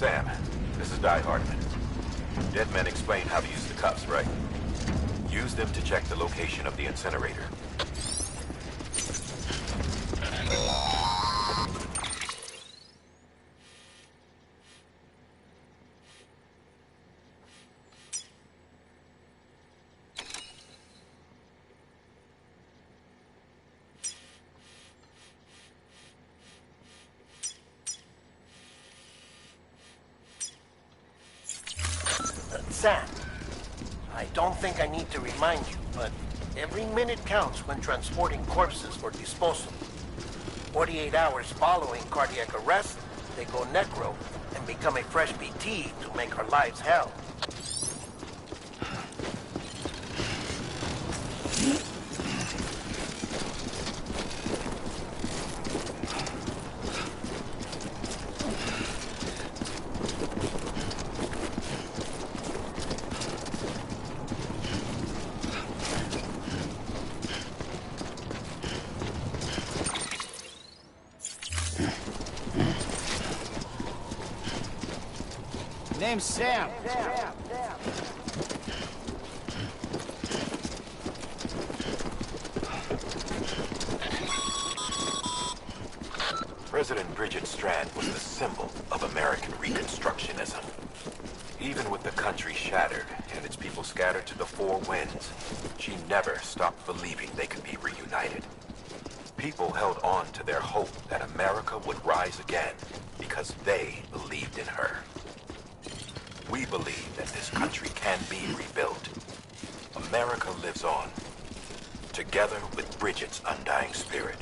Sam, this is Die Hardman. Dead men explained how to use the cuffs, right? Use them to check the location of the incinerator. Sam, I don't think I need to remind you, but every minute counts when transporting corpses for disposal. 48 hours following cardiac arrest, they go necro and become a fresh BT to make our lives hell. Name's Sam. President Bridget Strand was the symbol of American Reconstructionism. Even with the country shattered and its people scattered to the four winds, she never stopped believing they could be reunited. People held on to their hope that America would rise again because they believed in her. We believe that this country can be rebuilt. America lives on, together with Bridget's undying spirit.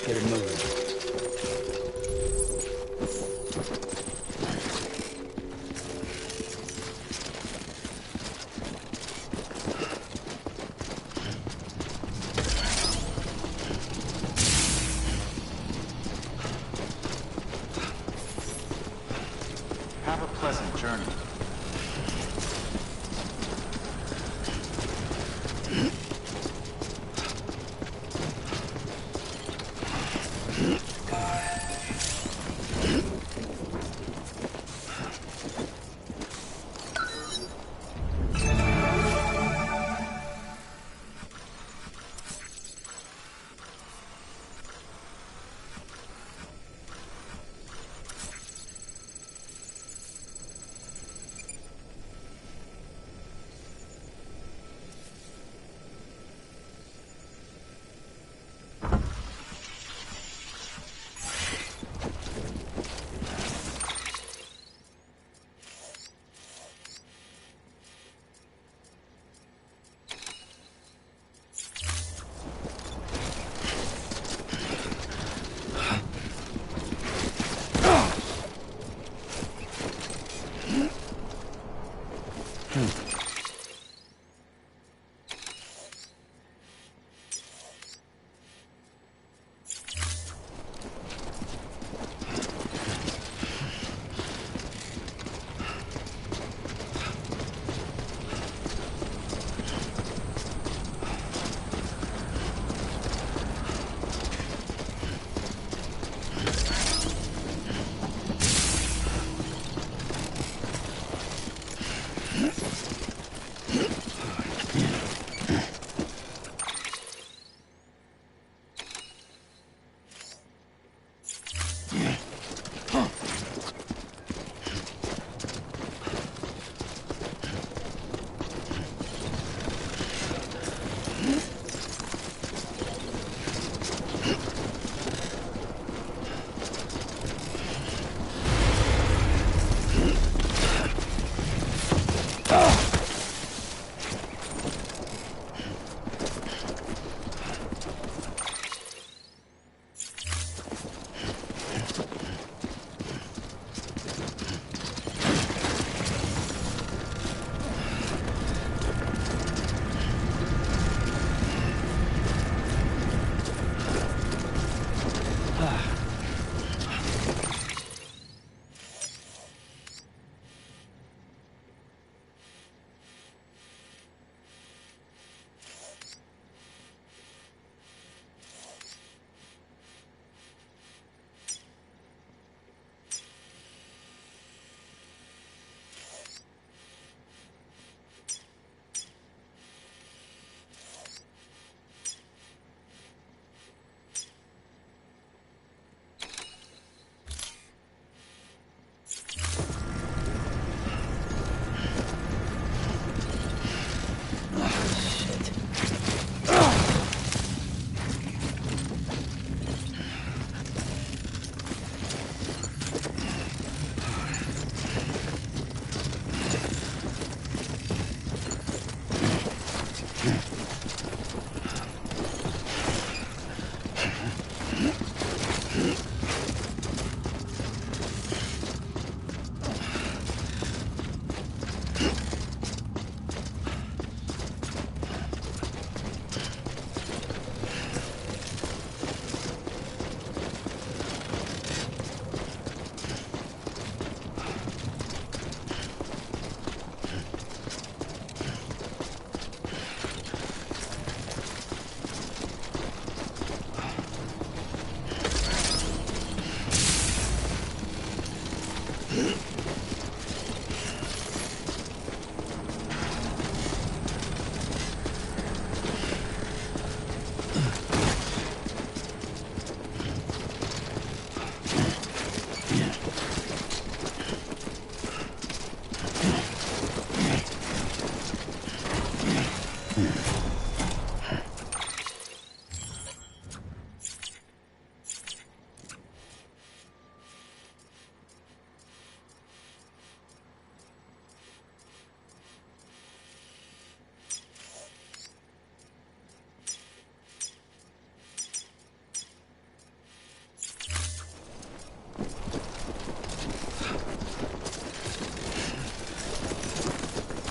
Get it moving. Have a pleasant journey.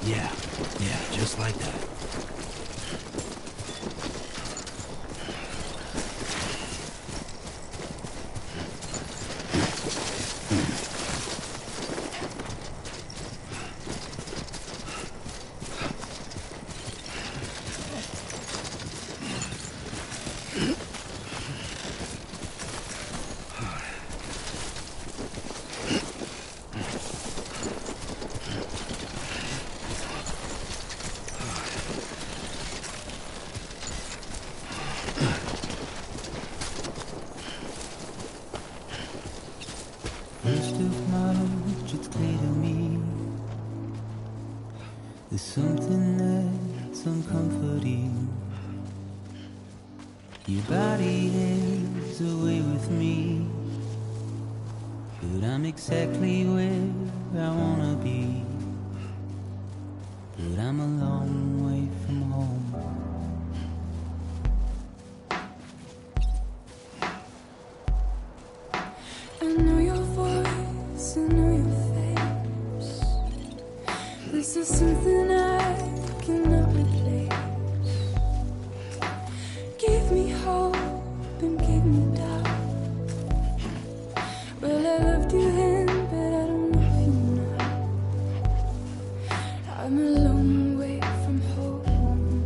Yeah, just like that. First of March, it's clear to me there's something that's uncomforting. Your body is away with me, but I'm exactly where I wanna be. But I'm a long way from home. I know your voice, I know your face. This is something I cannot replace. Give me hope and give me doubt. Well, I loved you then, but I don't know if you know. I'm a long way from home.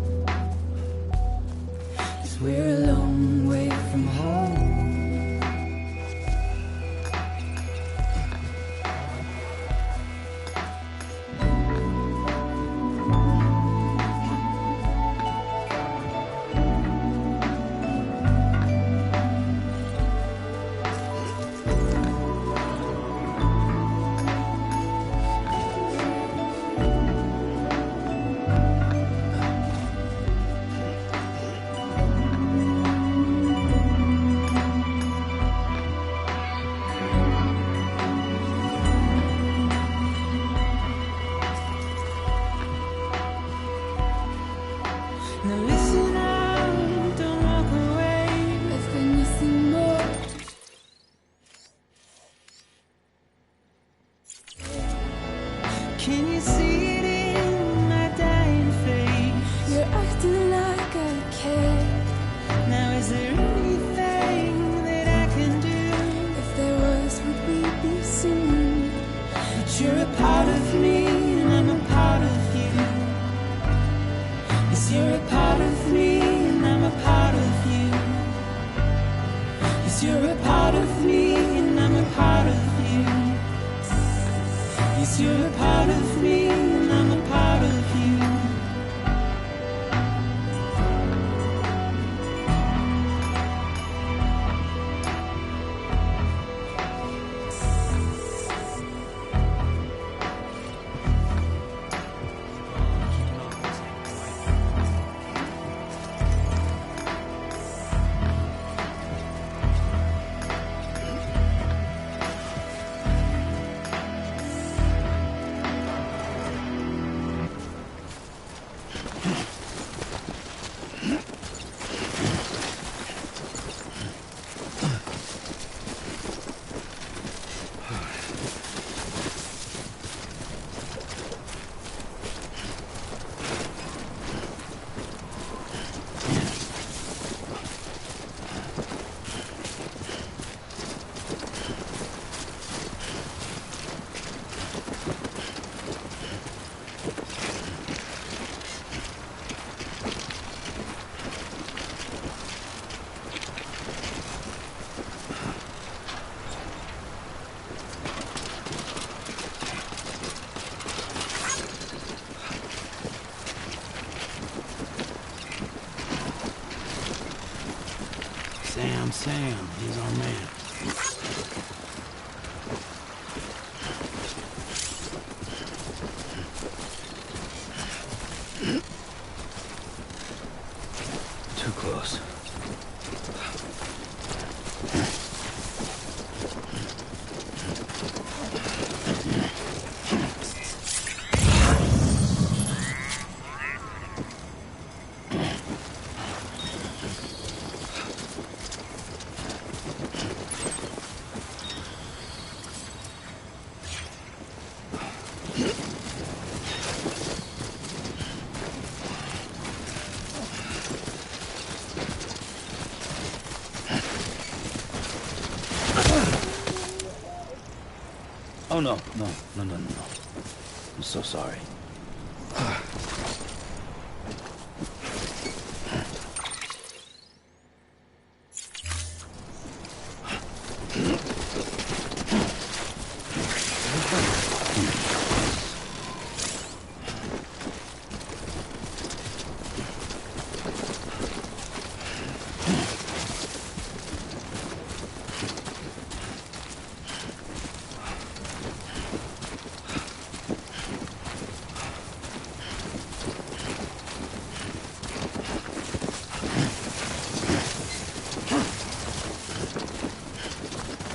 'Cause we're a long way from home. Now listen out, don't walk away. I've got nothing more. Can you see it in my dying face? You're acting like I care. Now is there anything that I can do? If there was, would we be singing? But you're a part of me and I'm a part of you. Yes, you're a part of me and I'm a part of you. Yes, you're a part of me and I'm a part of you. Yes, you're a part of me and I'm a part of you. Sam, he's our man. Too close. Oh, no. I'm so sorry.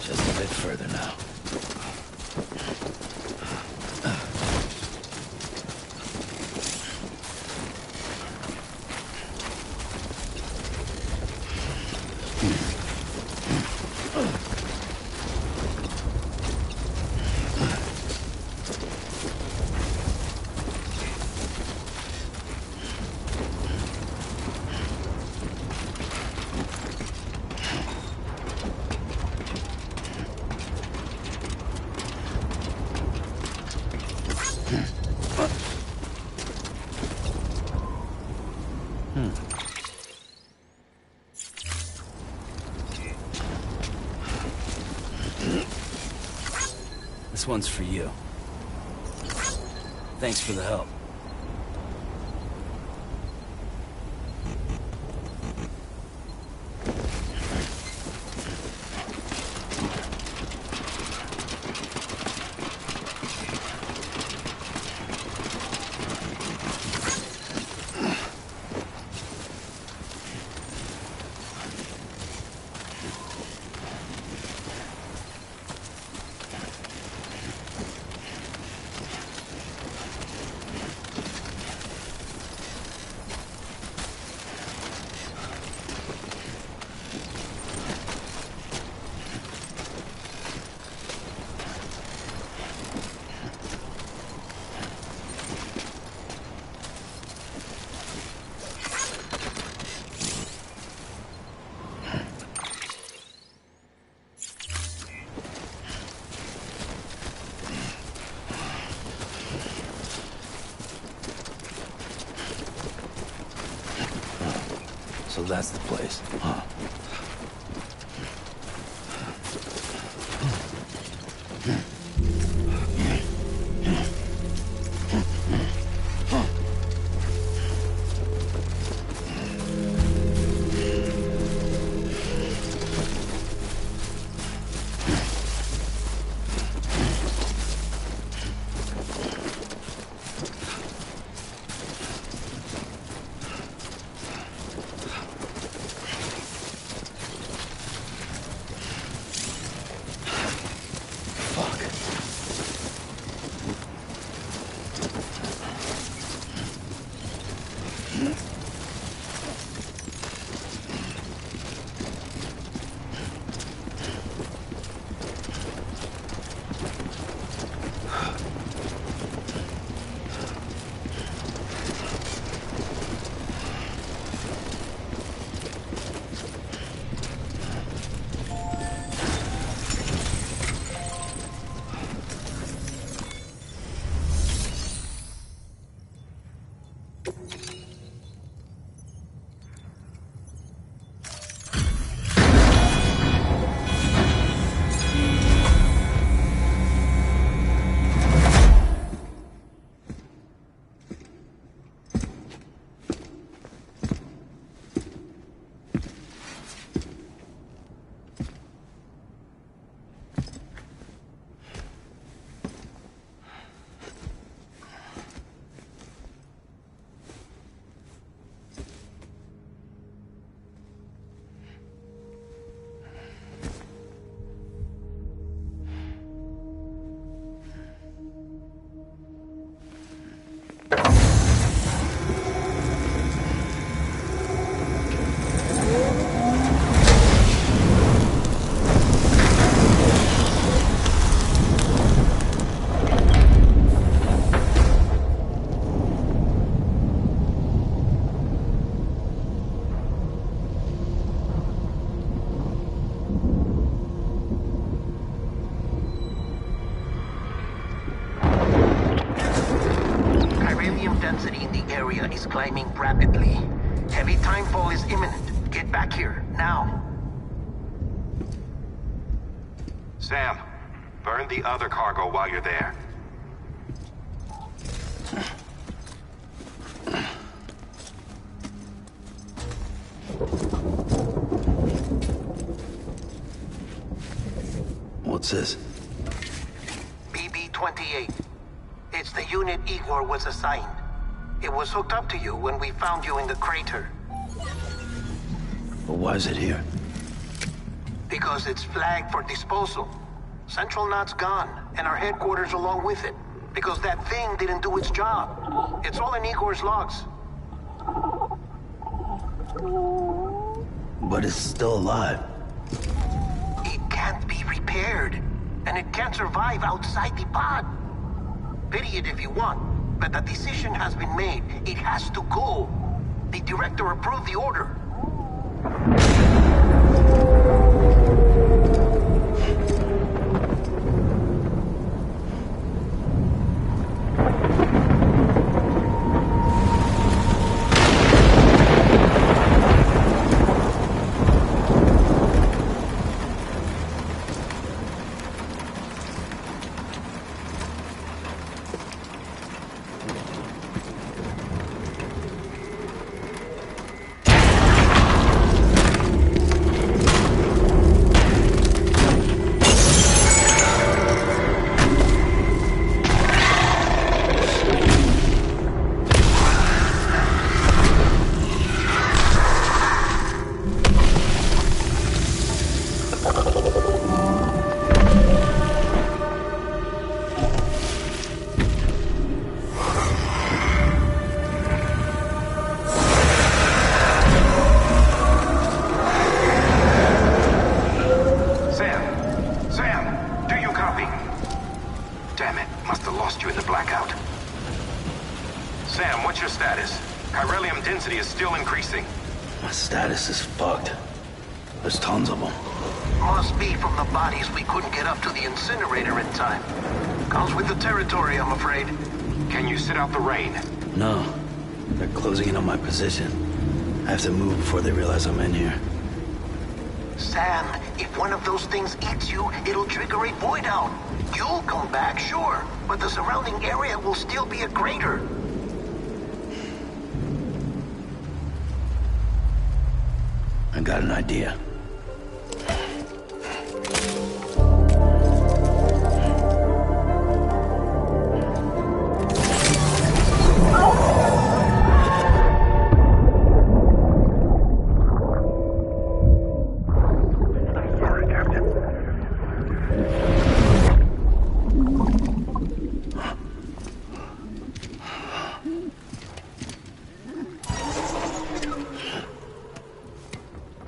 Just a bit further now. This one's for you. Thanks for the help. So that's the place, huh? is climbing rapidly. Heavy timefall is imminent. Get back here, now. Sam, burn the other cargo while you're there. What's this? BB-28. It's the unit Igor was assigned. It was hooked up to you when we found you in the crater. But why is it here? Because it's flagged for disposal. Central Knot's gone, and our headquarters along with it. Because that thing didn't do its job. It's all in Igor's logs. But it's still alive. It can't be repaired. And it can't survive outside the pod. Pity it if you want, but the decision has been made. It has to go. The director approved the order. My status is fucked. There's tons of them. Must be from the bodies we couldn't get up to the incinerator in time. Comes with the territory, I'm afraid. Can you sit out the rain? No. They're closing in on my position. I have to move before they realize I'm in here. Sam, if one of those things eats you, it'll trigger a void out. You'll come back, sure, but the surrounding area will still be a crater. I got an idea.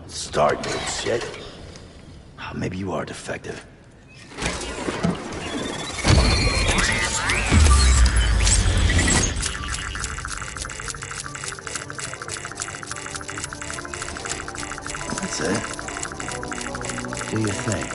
Start, you shit. Maybe you are defective. That's it. Do your thing.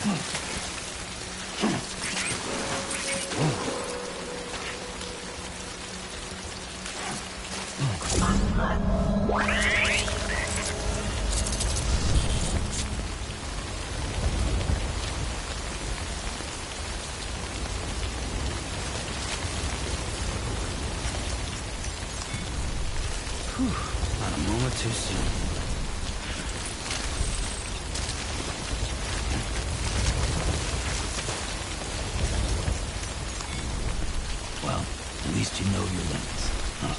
Not a moment too soon. Well, at least you know your limits, huh?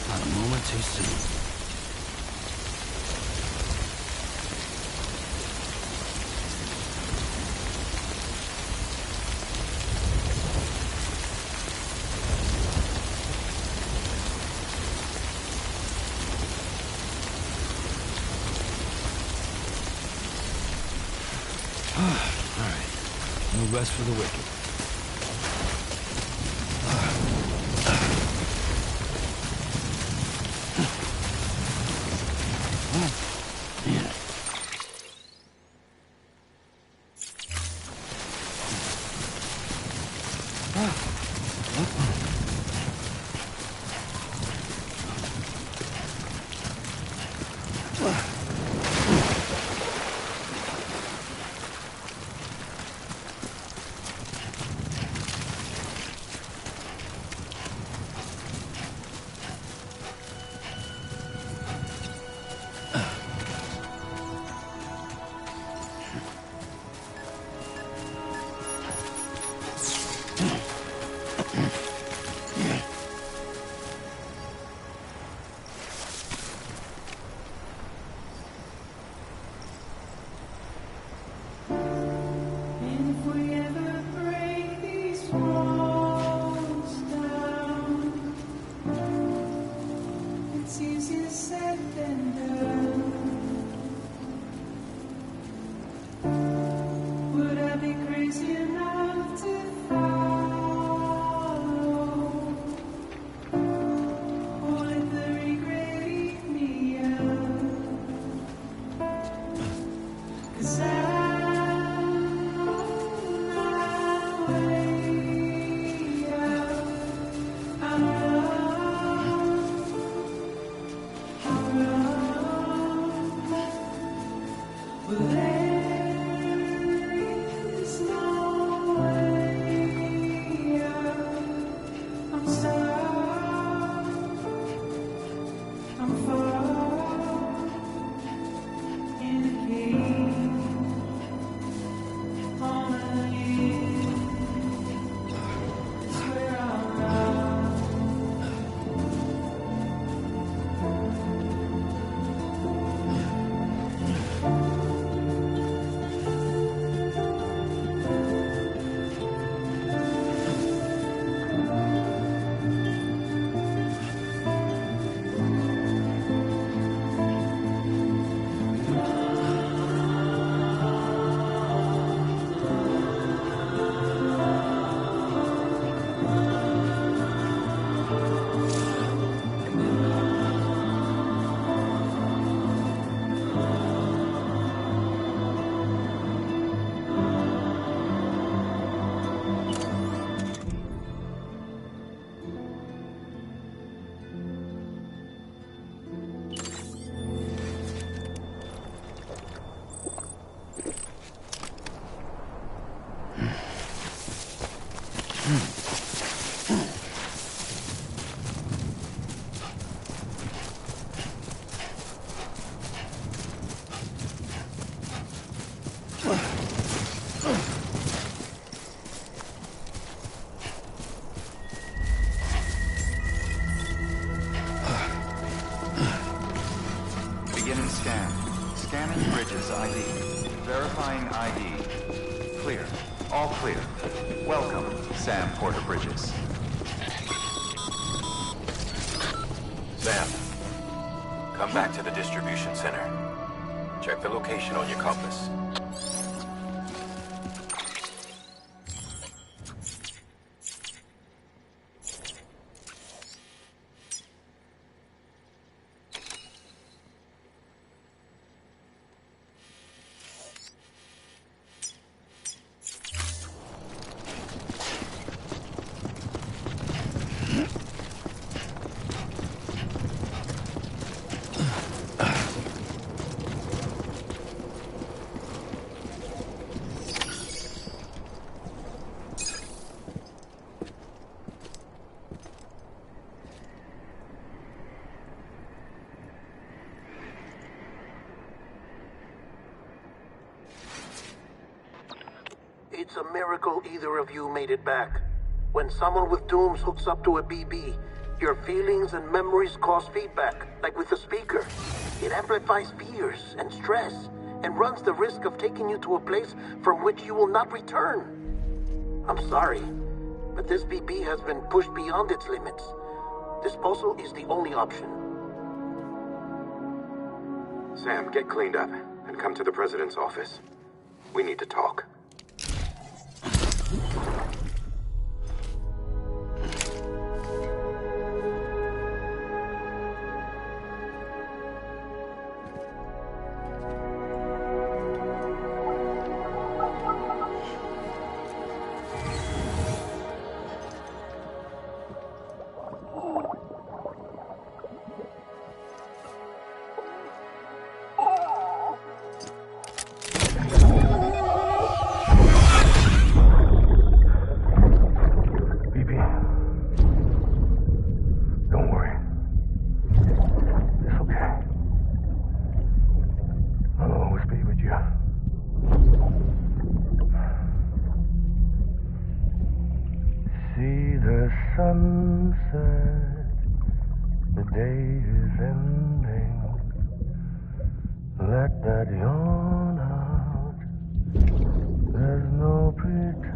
Not a moment too soon. All right. No rest for the wicked. Man. And if we ever break these walls down, it's easier said than done. Would I be crazy enough to follow? Or let the regret eat me up? 'Cause Beginning scan. Scanning Bridges ID. Verifying ID. Clear. All clear. Welcome, Sam Porter Bridges. Sam, Come back to the distribution center. Check the location on your compass. It's a miracle either of you made it back. When someone with dooms hooks up to a BB, your feelings and memories cause feedback, like with the speaker. It amplifies fears and stress, and runs the risk of taking you to a place from which you will not return. I'm sorry, but this BB has been pushed beyond its limits. Disposal is the only option. Sam, get cleaned up and come to the president's office. We need to talk. Sunset, the day is ending. Let that yawn out. There's no pretending.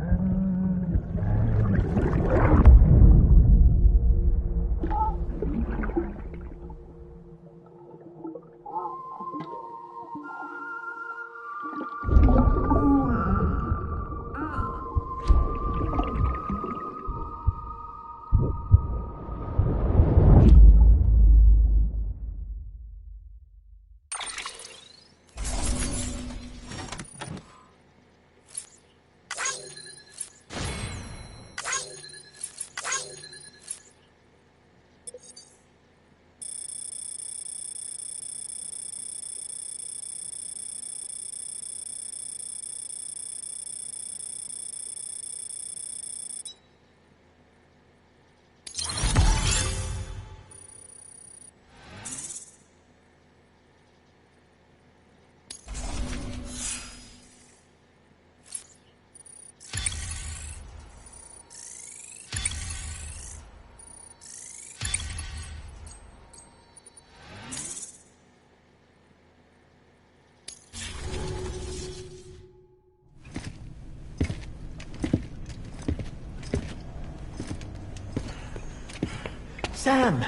Sam,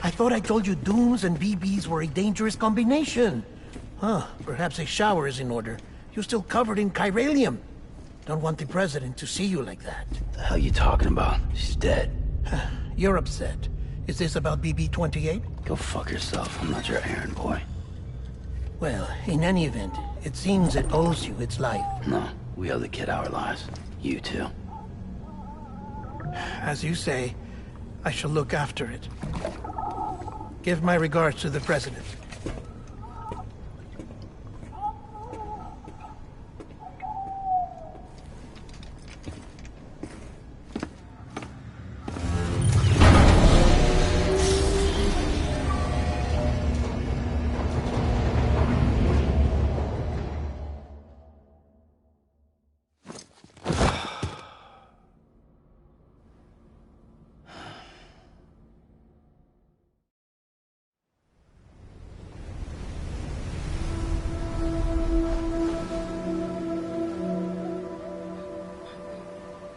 I thought I told you dooms and BBs were a dangerous combination. Huh, perhaps a shower is in order. You're still covered in chiralium. Don't want the president to see you like that. The hell you talking about? She's dead. You're upset. Is this about BB-28? Go fuck yourself. I'm not your errand boy. Well, in any event, it seems it owes you its life. No, we owe the kid our lives. You too. As you say, I shall look after it. Give my regards to the president.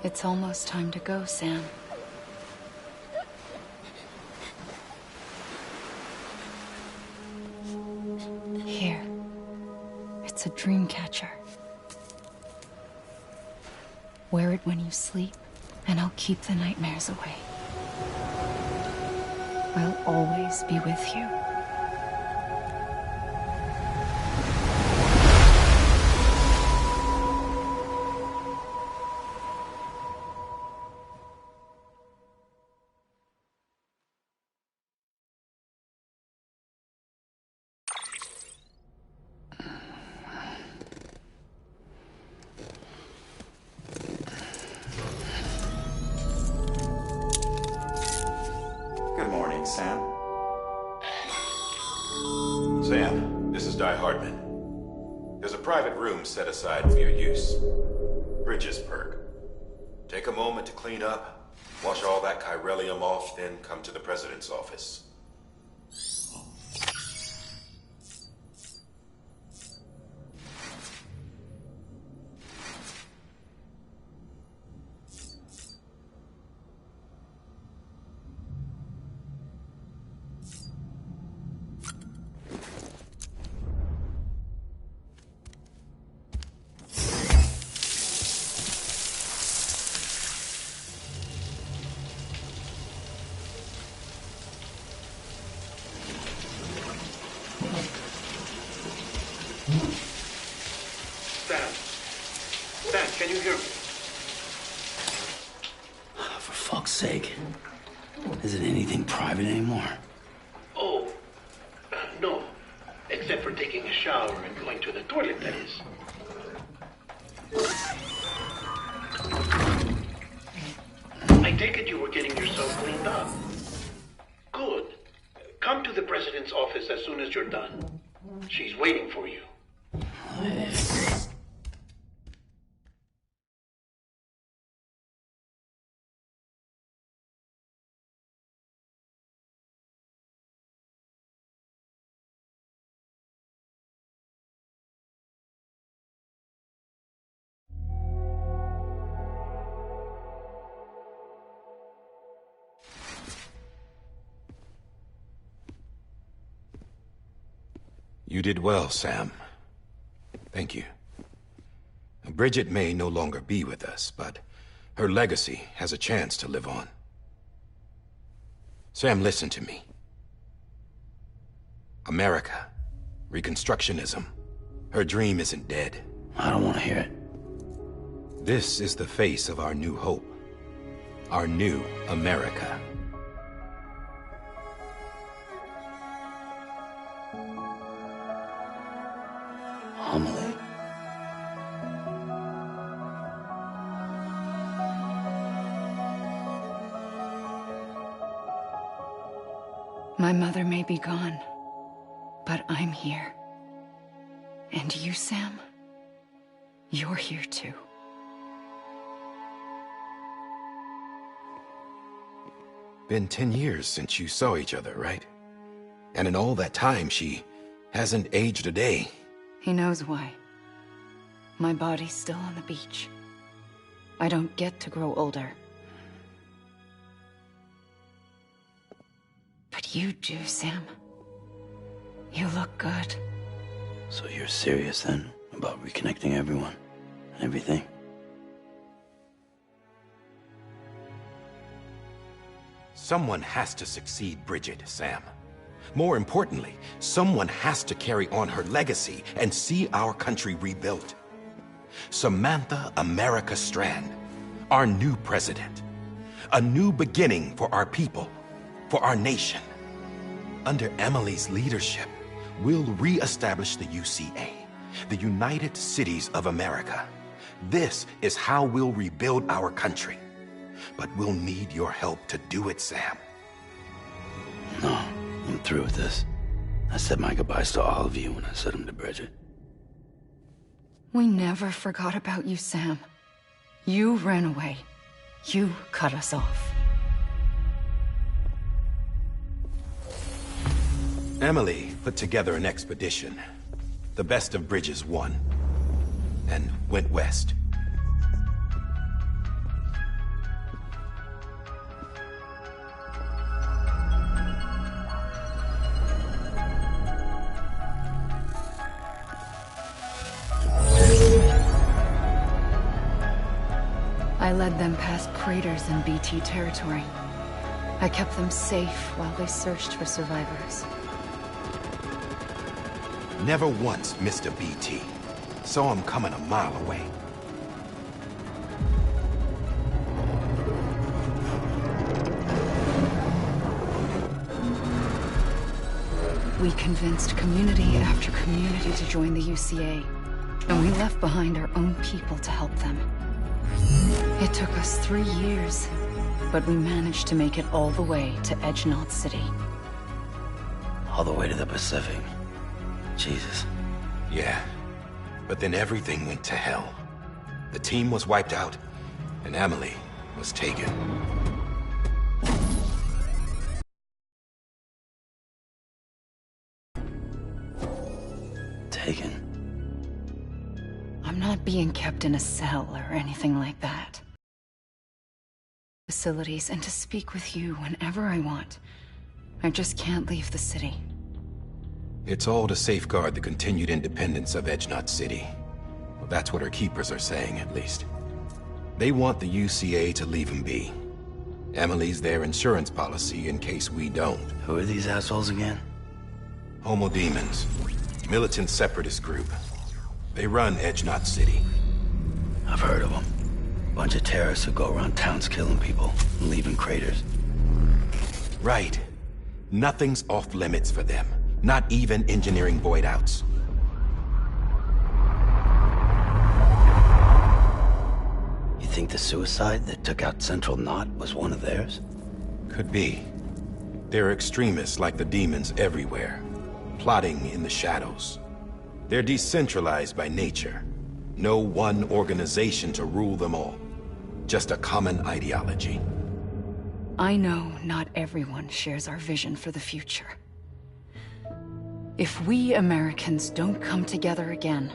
It's almost time to go, Sam. It's a dream catcher. Wear it when you sleep, and I'll keep the nightmares away. I'll always be with you. Good morning, Sam. Sam, this is Di Hardman. There's a private room set aside for your use. Bridges perk. Take a moment to clean up, wash all that chiralium off, then come to the president's office. Sam, can you hear me? For fuck's sake. Isn't anything private anymore? Oh, no. Except for taking a shower and going to the toilet, that is. I take it you were getting yourself cleaned up. Good. Come to the president's office as soon as you're done. She's waiting for you. You did well, Sam. Thank you. Bridget may no longer be with us, but her legacy has a chance to live on. Sam, listen to me. America, Reconstructionism, her dream isn't dead. I don't want to hear it. This is the face of our new hope. Our new America. Amelie. My mother may be gone, but I'm here. And you, Sam? You're here too. Been 10 years since you saw each other, right? And in all that time, she hasn't aged a day. He knows why. My body's still on the beach. I don't get to grow older. But you do, Sam. You look good. So you're serious then about reconnecting everyone and everything? Someone has to succeed Bridget, Sam. More importantly, someone has to carry on her legacy and see our country rebuilt. Samantha America Strand, our new president. A new beginning for our people, for our nation. Under Emily's leadership, we'll re-establish the UCA, the United Cities of America. This is how we'll rebuild our country. But we'll need your help to do it, Sam. No, I'm through with this. I said my goodbyes to all of you when I said them to Bridget. We never forgot about you, Sam. You ran away. You cut us off. Emily put together an expedition. The best of Bridges won, and went west. I led them past craters in BT territory. I kept them safe while they searched for survivors. Never once missed a BT. Saw him coming a mile away. We convinced community after community to join the UCA, and we left behind our own people to help them. It took us 3 years, but we managed to make it all the way to Edgenot City. All the way to the Pacific. Jesus. Yeah, but then everything went to hell. The team was wiped out, and Emily was taken. Taken? I'm not being kept in a cell or anything like that. Facilities and to speak with you whenever I want. I just can't leave the city. It's all to safeguard the continued independence of Edgenot City. Well, that's what our keepers are saying, at least. They want the UCA to leave him be. Emily's their insurance policy in case we don't. Who are these assholes again? Homo Demons. Militant separatist group. They run Edgenot City. I've heard of them. Bunch of terrorists who go around towns killing people and leaving craters. Right. Nothing's off limits for them. Not even engineering void outs. You think the suicide that took out Central Knot was one of theirs? Could be. There are extremists like the demons everywhere, plotting in the shadows. They're decentralized by nature. No one organization to rule them all. Just a common ideology. I know not everyone shares our vision for the future. If we Americans don't come together again,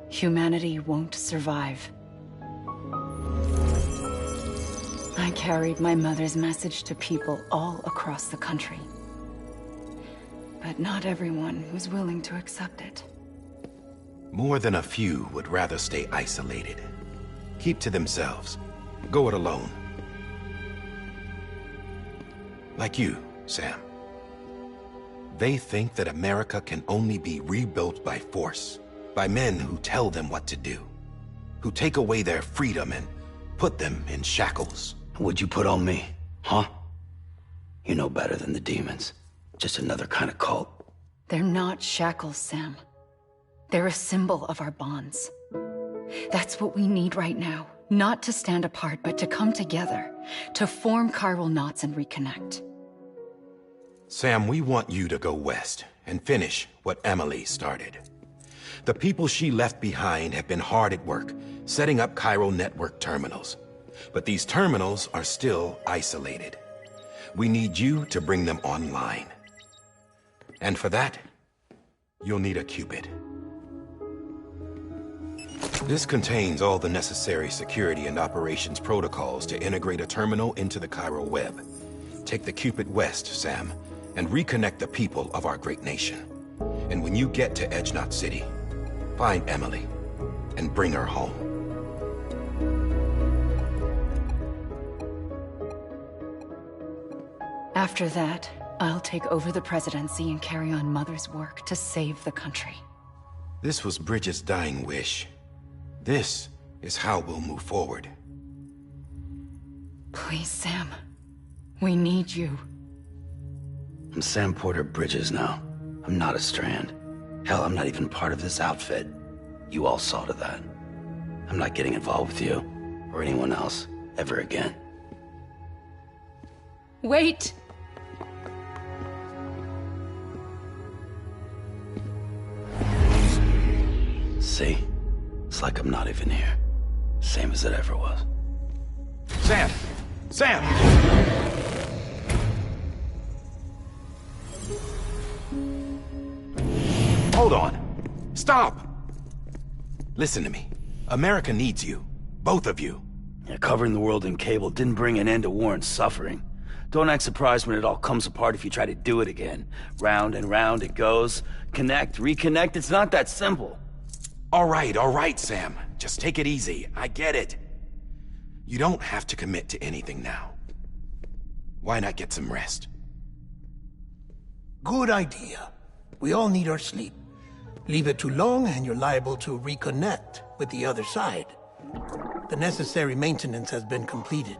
humanity won't survive. I carried my mother's message to people all across the country. But not everyone was willing to accept it. More than a few would rather stay isolated. Keep to themselves. Go it alone. Like you, Sam. They think that America can only be rebuilt by force, by men who tell them what to do, who take away their freedom and put them in shackles. What'd you put on me, huh? You know better than the demons. Just another kind of cult. They're not shackles, Sam. They're a symbol of our bonds. That's what we need right now. Not to stand apart, but to come together, to form chiral knots and reconnect. Sam, we want you to go west and finish what Emily started. The people she left behind have been hard at work, setting up chiral network terminals. But these terminals are still isolated. We need you to bring them online. And for that, you'll need a Cupid. This contains all the necessary security and operations protocols to integrate a terminal into the chiral web. Take the Cupid west, Sam, and reconnect the people of our great nation. And when you get to Edgenot City, find Emily and bring her home. After that, I'll take over the presidency and carry on Mother's work to save the country. This was Bridget's dying wish. This is how we'll move forward. Please, Sam. We need you. I'm Sam Porter Bridges now. I'm not a Strand. Hell, I'm not even part of this outfit. You all saw to that. I'm not getting involved with you, or anyone else, ever again. Wait! See? It's like I'm not even here. Same as it ever was. Sam! Sam! Hold on. Stop! Listen to me. America needs you. Both of you. Yeah, covering the world in cable didn't bring an end to war and suffering. Don't act surprised when it all comes apart if you try to do it again. Round and round it goes. Connect, reconnect, it's not that simple. All right, Sam. Just take it easy. I get it. You don't have to commit to anything now. Why not get some rest? Good idea. We all need our sleep. Leave it too long and you're liable to reconnect with the other side. The necessary maintenance has been completed.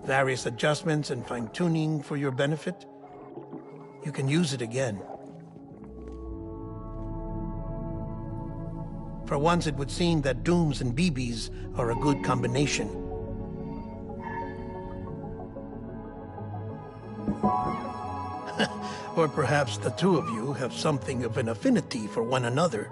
Various adjustments and fine-tuning for your benefit. You can use it again. For once, it would seem that Dooms and BBs are a good combination. Or perhaps the two of you have something of an affinity for one another.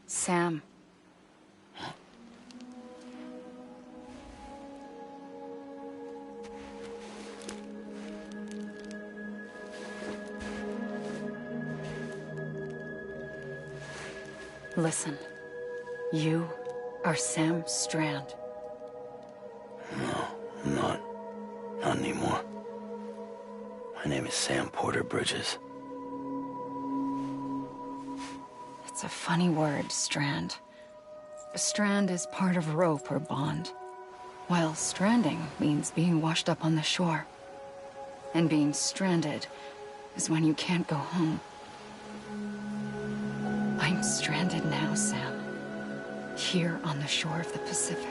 Sam. Listen. You are Sam Strand. No, I'm not. Not anymore. My name is Sam Porter Bridges. It's a funny word, Strand. A strand is part of rope or bond, while stranding means being washed up on the shore. And being stranded is when you can't go home. I'm stranded now, Sam. Here on the shore of the Pacific.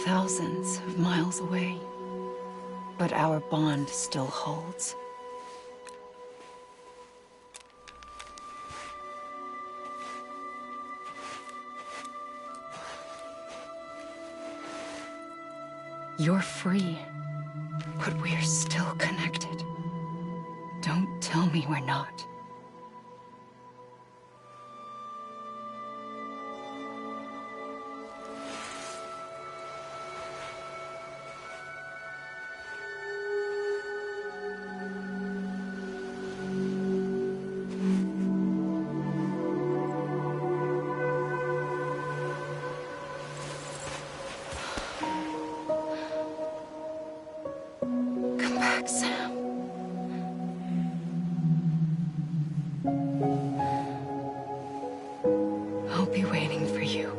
Thousands of miles away, but our bond still holds. You're free, but we're still connected. Don't tell me we're not. Come back, Sam. I'll be waiting for you.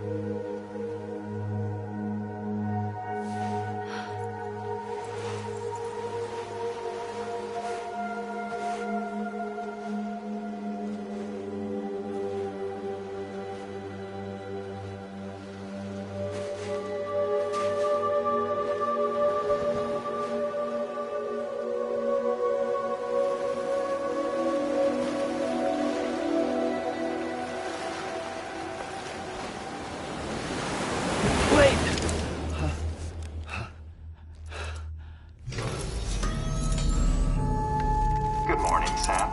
Good morning, Sam.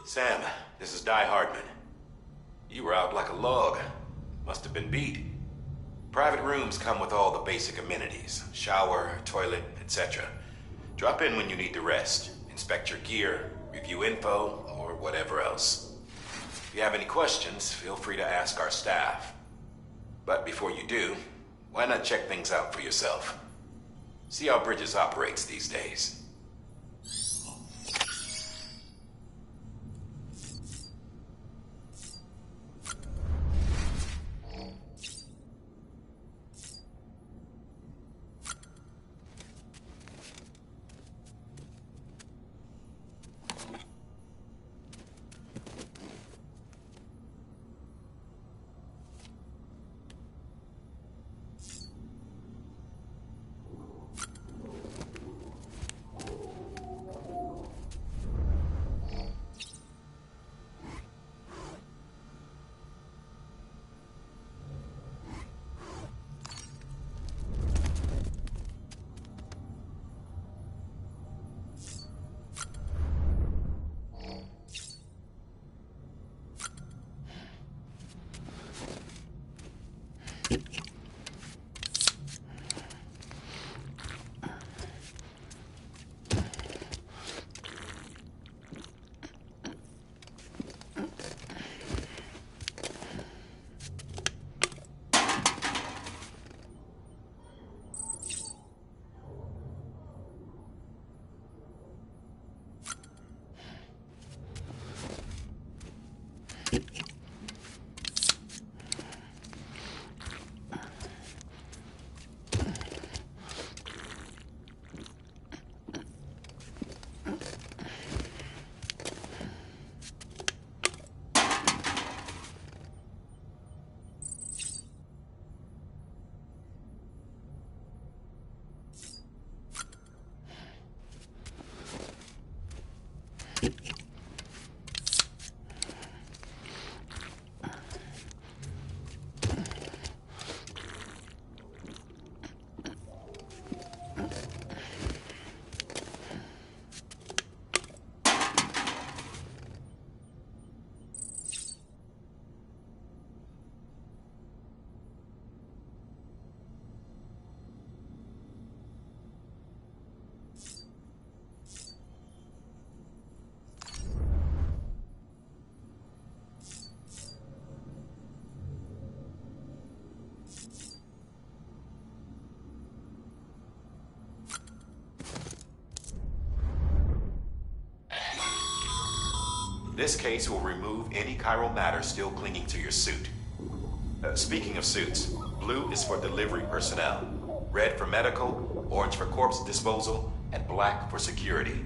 Sam, this is Di Hardman. You were out like a log. Must have been beat. Private rooms come with all the basic amenities. Shower, toilet, etc. Drop in when you need to rest, inspect your gear, review info, or whatever else. If you have any questions, feel free to ask our staff. But before you do, why not check things out for yourself? See how Bridges operates these days. This case will remove any chiral matter still clinging to your suit. Speaking of suits, blue is for delivery personnel, red for medical, orange for corpse disposal, and black for security.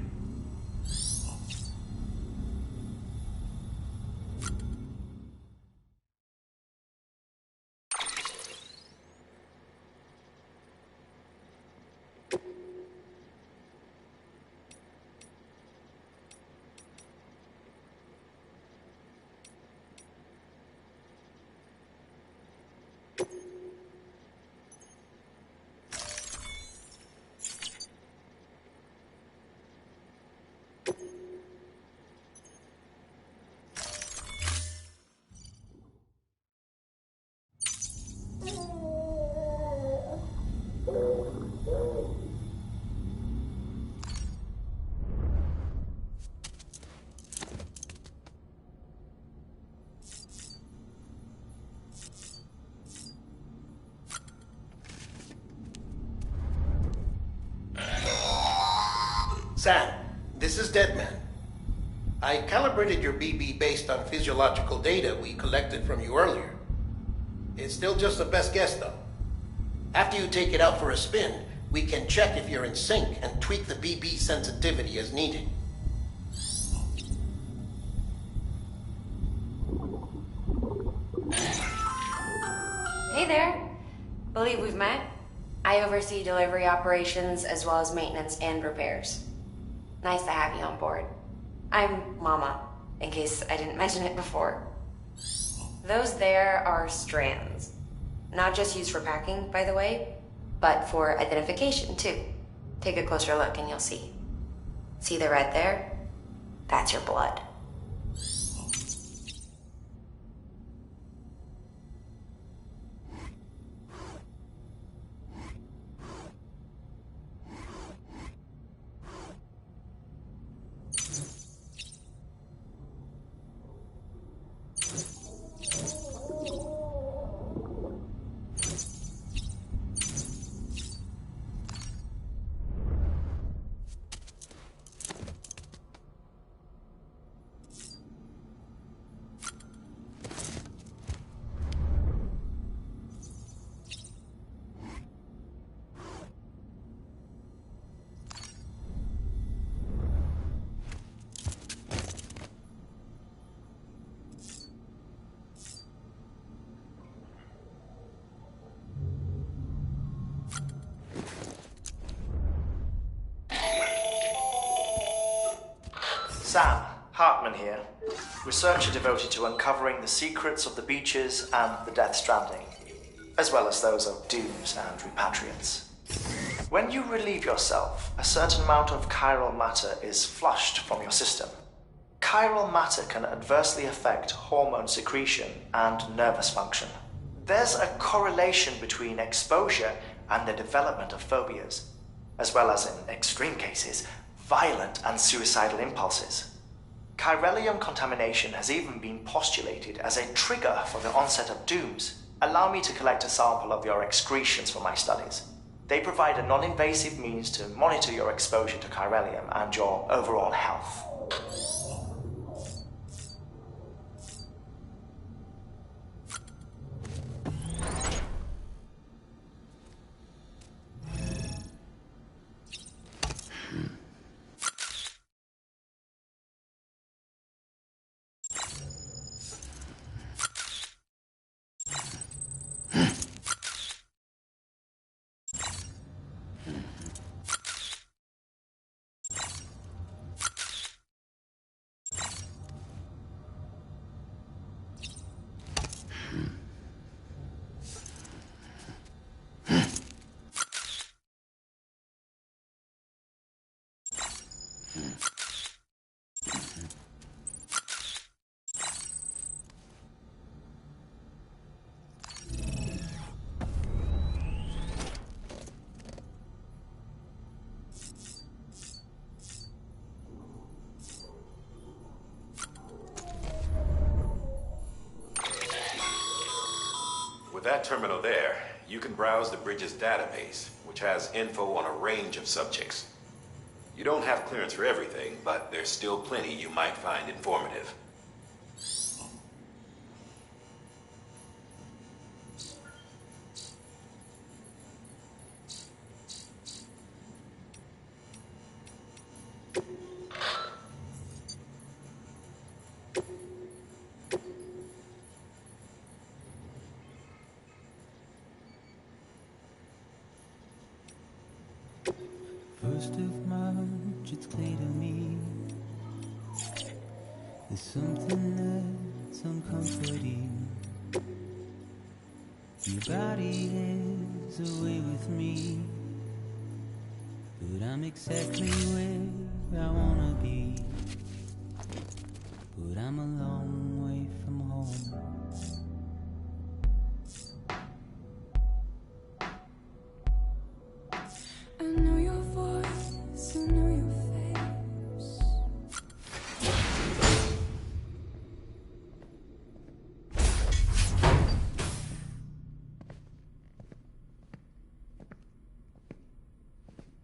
Sam, this is Deadman. I calibrated your BB based on physiological data we collected from you earlier. It's still just a best guess, though. After you take it out for a spin, we can check if you're in sync and tweak the BB sensitivity as needed. Hey there. Believe we've met. I oversee delivery operations as well as maintenance and repairs. Nice to have you on board. I'm Mama, in case I didn't mention it before. Those there are strands. Not just used for packing, by the way, but for identification, too. Take a closer look and you'll see. See the red there? That's your blood. Sam, Hartman here, researcher devoted to uncovering the secrets of the beaches and the Death Stranding, as well as those of dooms and repatriates. When you relieve yourself, a certain amount of chiral matter is flushed from your system. Chiral matter can adversely affect hormone secretion and nervous function. There's a correlation between exposure and the development of phobias, as well as, in extreme cases, violent and suicidal impulses. Chiralium contamination has even been postulated as a trigger for the onset of dooms. Allow me to collect a sample of your excretions for my studies. They provide a non-invasive means to monitor your exposure to chiralium and your overall health. With that terminal there, you can browse the bridge's database, which has info on a range of subjects. You don't have clearance for everything, but there's still plenty you might find informative. First of March, it's clear to me there's something that's uncomforting. Your body is away with me, but I'm exactly where I wanna be. But I'm a long way from home. I know your voice, I know your face.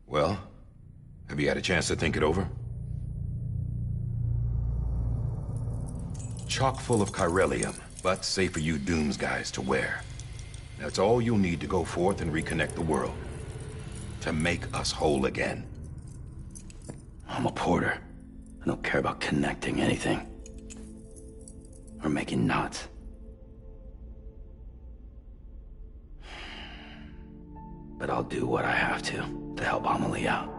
Well, have you had a chance to think it over? Chock full of chiralium, but safe for you Dooms guys to wear. That's all you'll need to go forth and reconnect the world. To make us whole again. I'm a porter. I don't care about connecting anything. Or making knots. But I'll do what I have to help Amelie out.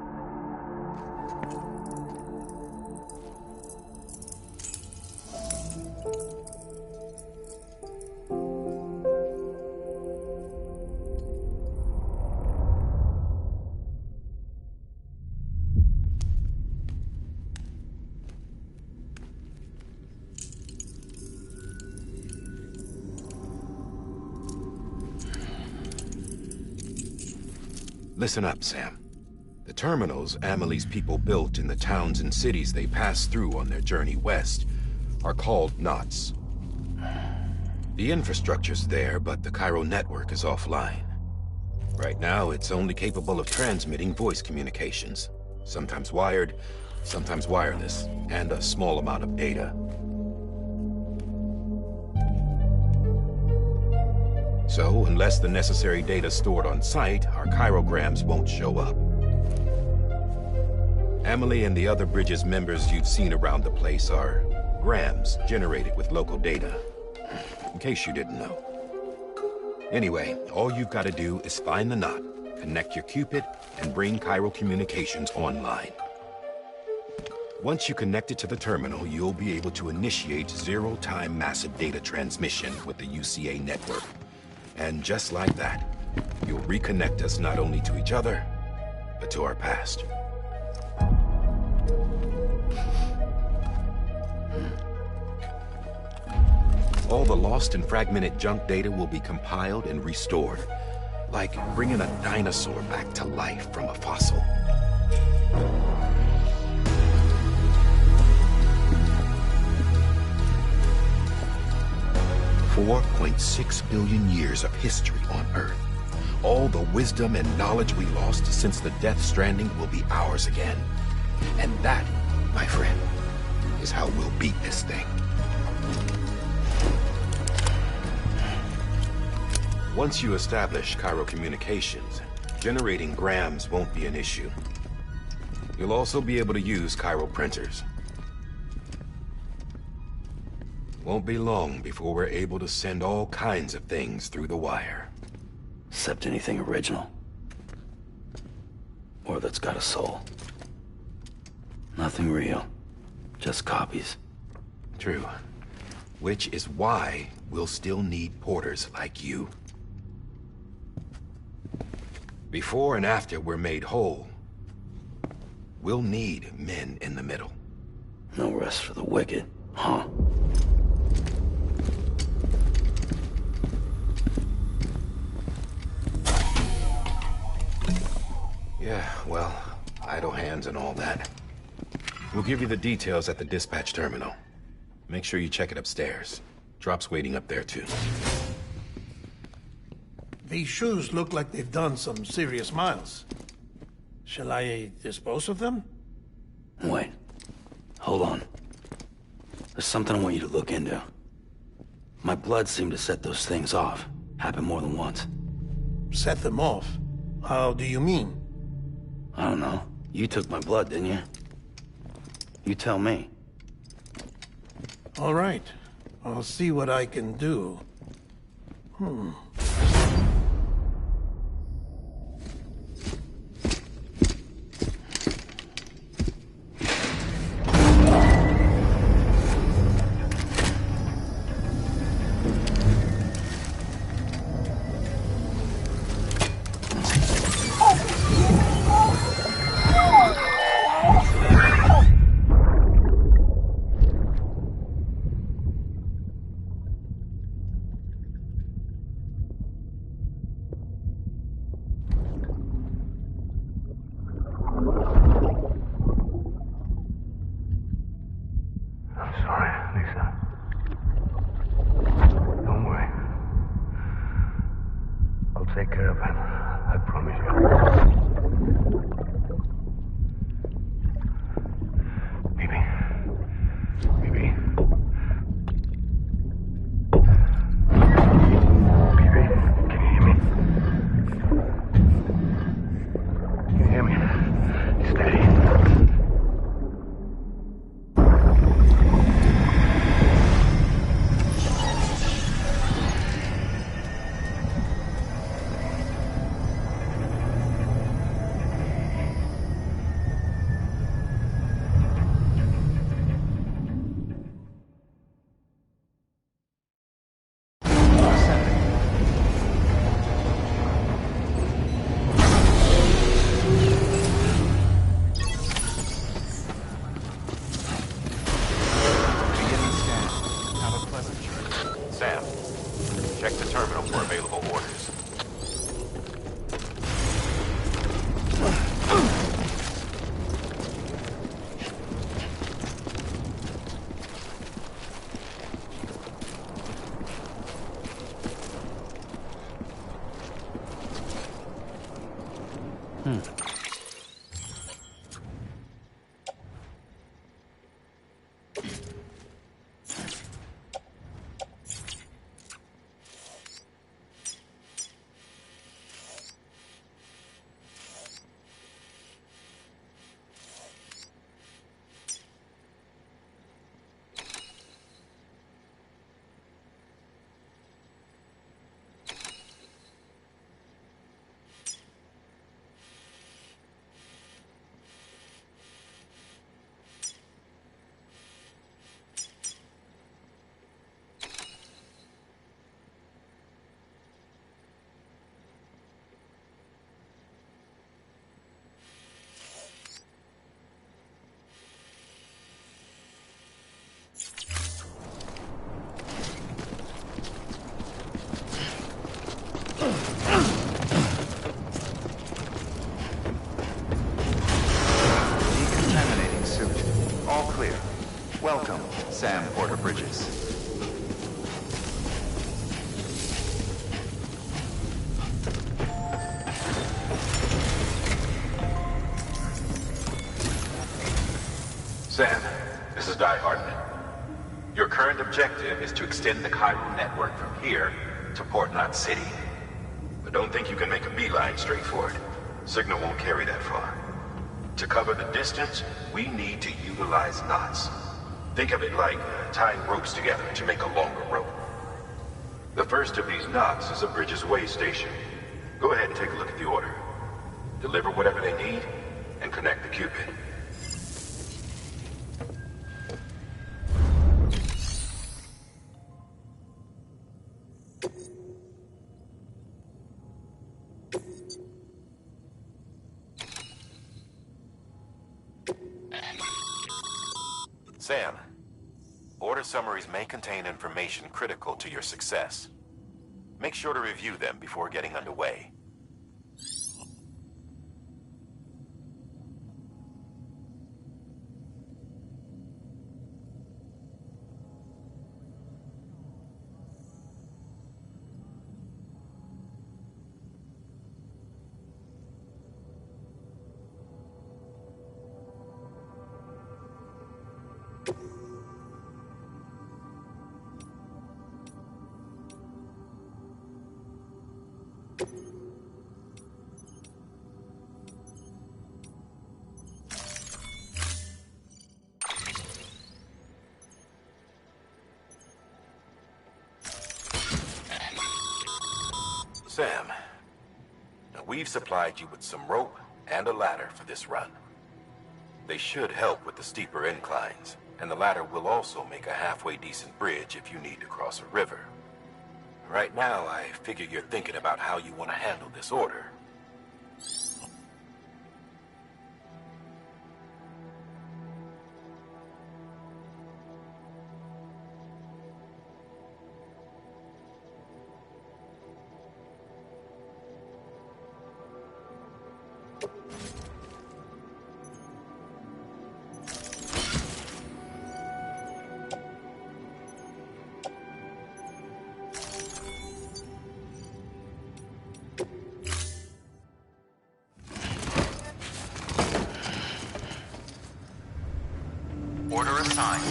Listen up, Sam. The terminals Amelie's people built in the towns and cities they passed through on their journey west are called knots. The infrastructure's there, but the Cairo network is offline. Right now, it's only capable of transmitting voice communications. Sometimes wired, sometimes wireless, and a small amount of data. So, unless the necessary data stored on site, our chirograms won't show up. Amelie and the other Bridges members you've seen around the place are grams generated with local data. In case you didn't know. Anyway, all you've got to do is find the knot, connect your Cupid, and bring Cairo communications online. Once you connect it to the terminal, you'll be able to initiate zero-time massive data transmission with the UCA network. And just like that, you'll reconnect us not only to each other, but to our past. All the lost and fragmented junk data will be compiled and restored, like bringing a dinosaur back to life from a fossil. 4.6 billion years of history on Earth. All the wisdom and knowledge we lost since the Death Stranding will be ours again. And that, my friend, is how we'll beat this thing. Once you establish Cairo communications, generating grams won't be an issue. You'll also be able to use Cairo printers. Won't be long before we're able to send all kinds of things through the wire. Except anything original. Or that's got a soul. Nothing real. Just copies. True. Which is why we'll still need porters like you. Before and after we're made whole, we'll need men in the middle. No rest for the wicked, huh? Yeah, well, idle hands and all that. We'll give you the details at the dispatch terminal. Make sure you check it upstairs. Drop's waiting up there, too. These shoes look like they've done some serious miles. Shall I dispose of them? Wait. Hold on. There's something I want you to look into. My blood seemed to set those things off. Happened more than once. Set them off? How do you mean? I don't know. You took my blood, didn't you? You tell me. All right. I'll see what I can do. Take care of him. I promise you. Baby. Baby. Baby, can you hear me? Can you hear me? Steady. Sam, check the terminal for available orders. Sam, this is Di Hartman. Your current objective is to extend the chiral network from here to Port Knot City. But don't think you can make a beeline straight for it. Signal won't carry that far. To cover the distance, we need to utilize knots. Think of it like tying ropes together to make a longer rope. The first of these knots is a Bridges Way station. Go ahead and take a look at the order. Deliver whatever they need, and connect the Cupid. Sam, order summaries may contain information critical to your success. Make sure to review them before getting underway. Sam, now we've supplied you with some rope and a ladder for this run. They should help with the steeper inclines, and the ladder will also make a halfway decent bridge if you need to cross a river. Right now, I figure you're thinking about how you want to handle this order. Order assigned.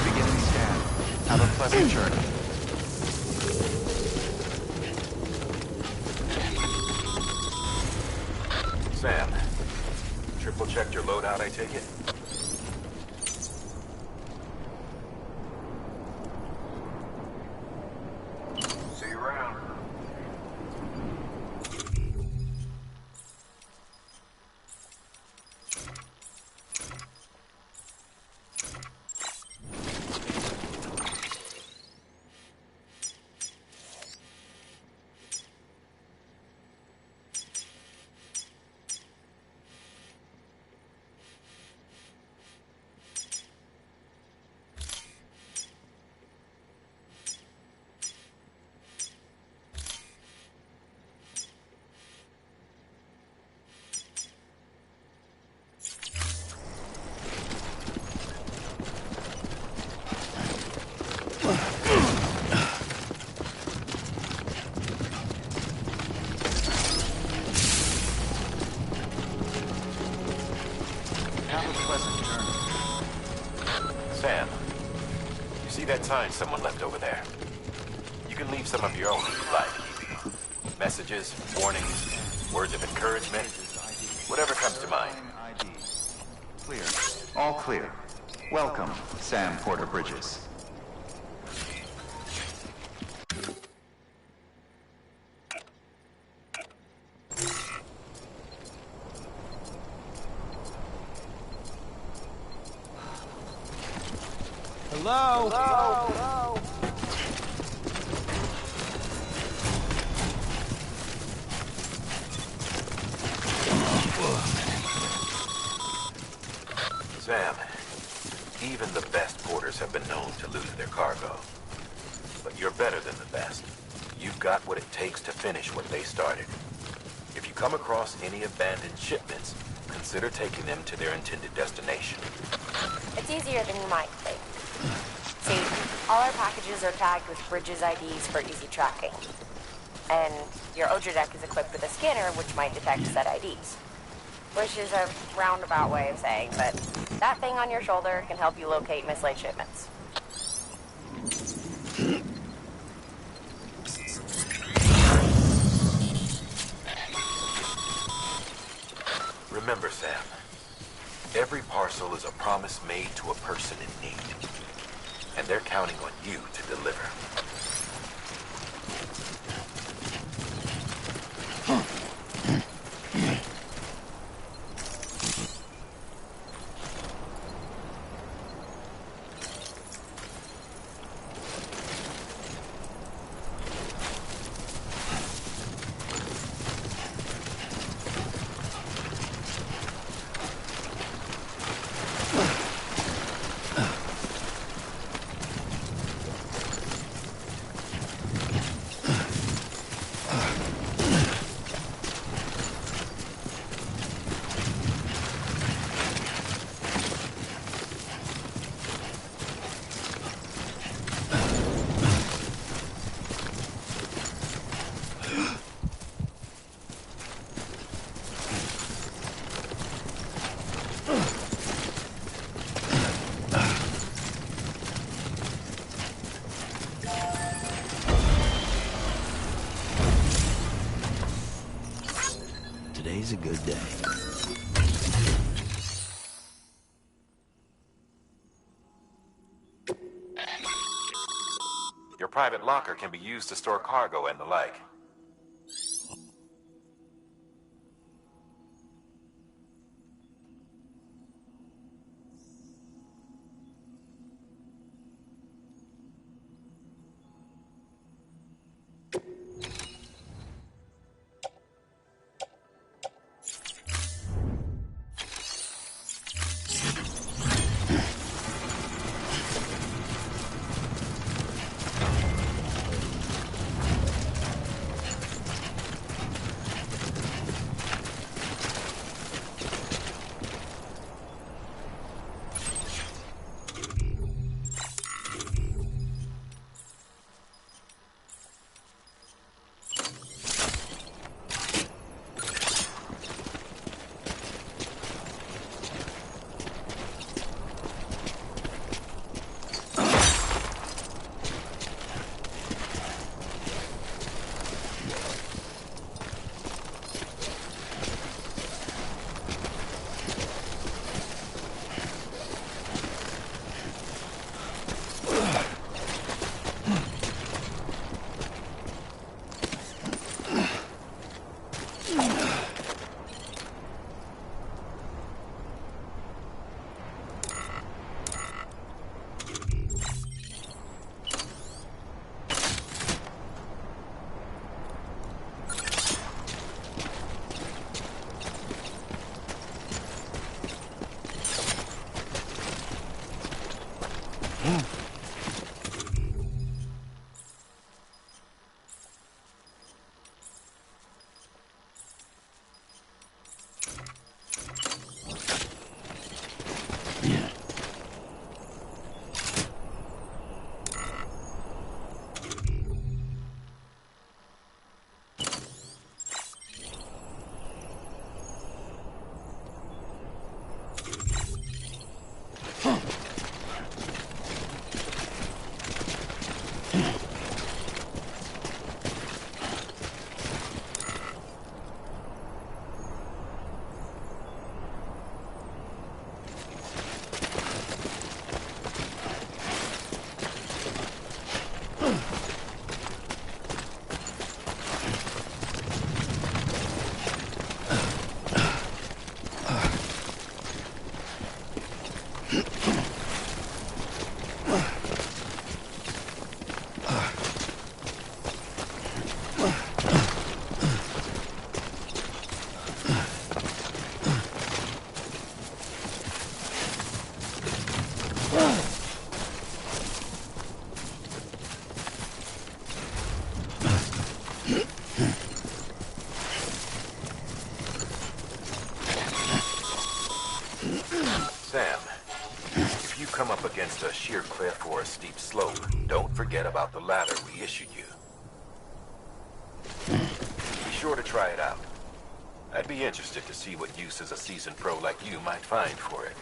Beginning scan. Have a pleasant journey. Sam, triple checked your loadout, I take it? See you around. Sam, you see that sign someone left over there? You can leave some of your own if you like. Messages, warnings, words of encouragement, whatever comes to mind. Clear. All clear. Welcome, Sam Porter Bridges. Hello? Hello? Sam, even the best porters have been known to lose their cargo. But you're better than the best. You've got what it takes to finish what they started. If you come across any abandoned shipments, consider taking them to their intended destination. It's easier than you might think. See, all our packages are tagged with Bridges IDs for easy tracking. And your Odra deck is equipped with a scanner which might detect said IDs. which is a roundabout way of saying, but that thing on your shoulder can help you locate mislaid shipments. Remember, Sam, every parcel is a promise made to a person in need, and they're counting on you to deliver. Today's a good day. Your private locker can be used to store cargo and the like. Sam, if you come up against a sheer cliff or a steep slope, don't forget about the ladder we issued you. Be sure to try it out. I'd be interested to see what uses a seasoned pro like you might find for it.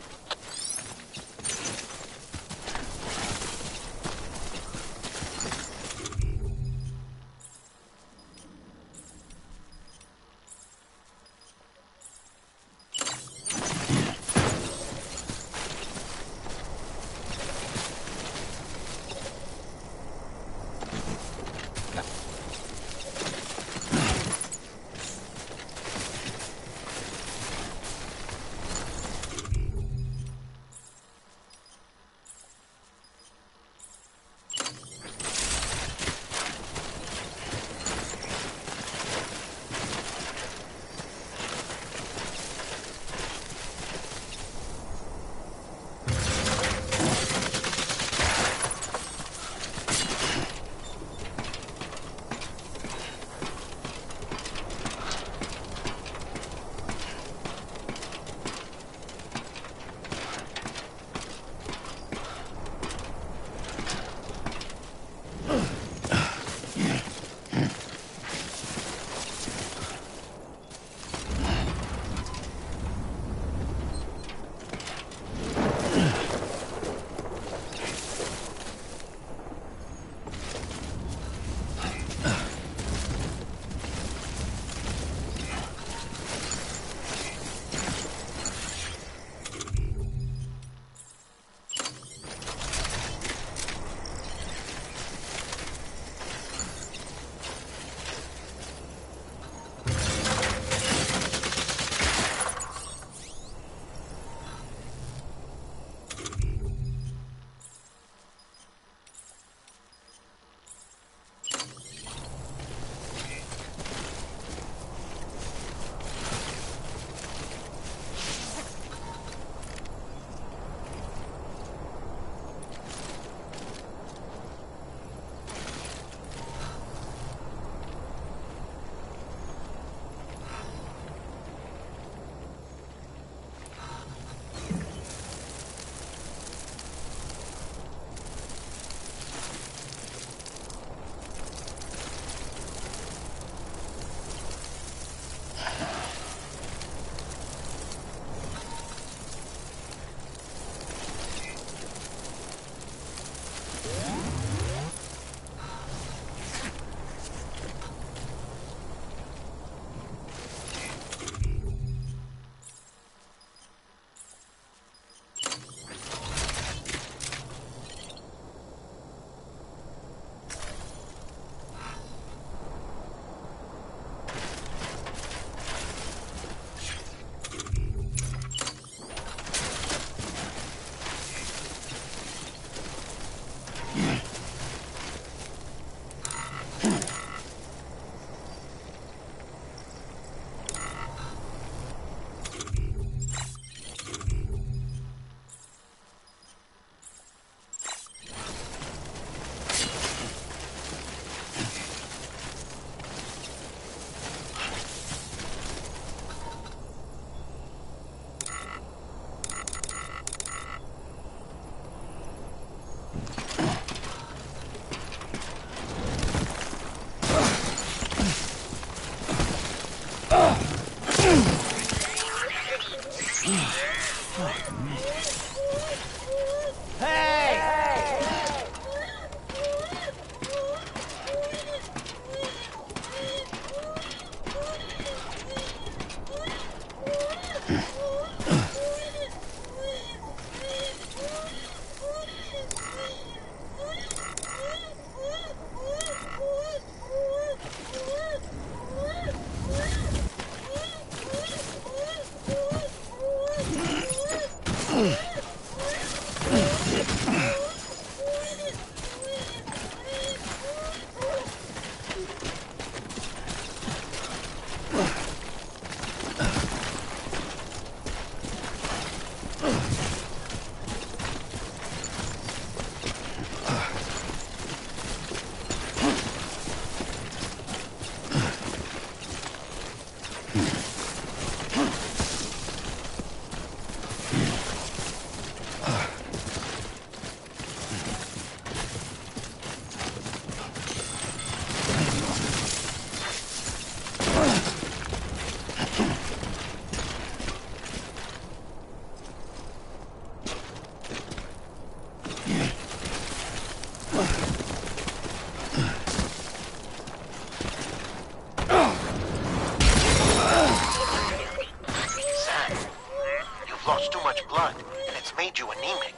you anemic.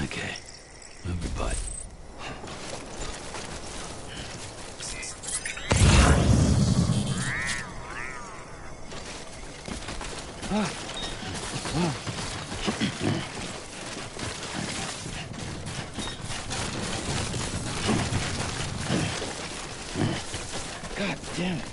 Okay. Move your butt. God damn it.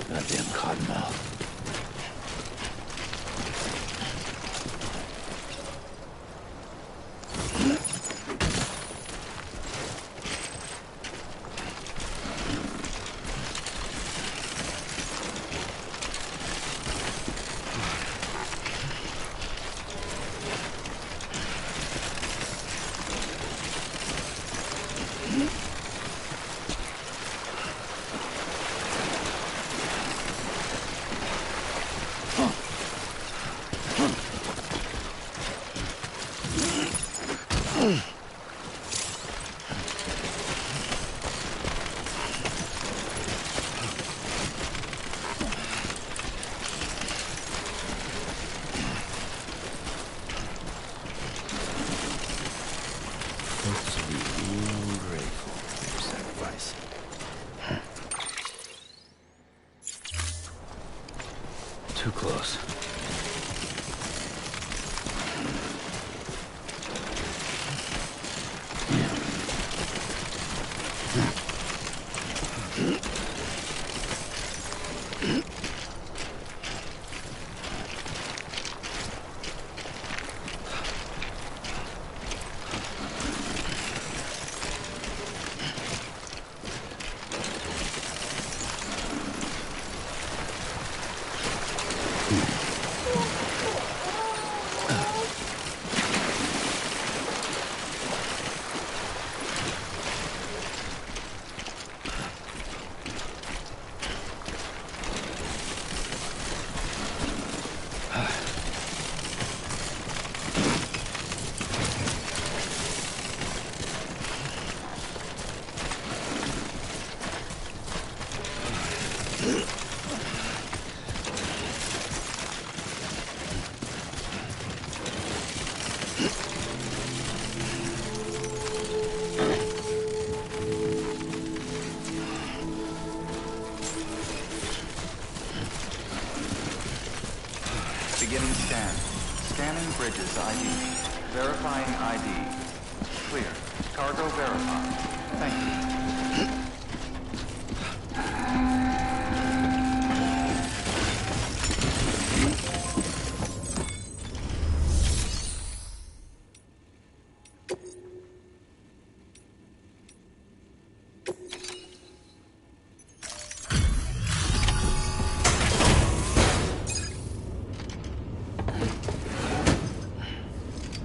Goddamn cottonmouth. Folks will be real grateful for your sacrifice. Too close. Beginning scan. Scanning bridges ID. Verifying ID. Clear. Cargo verified. Thank you.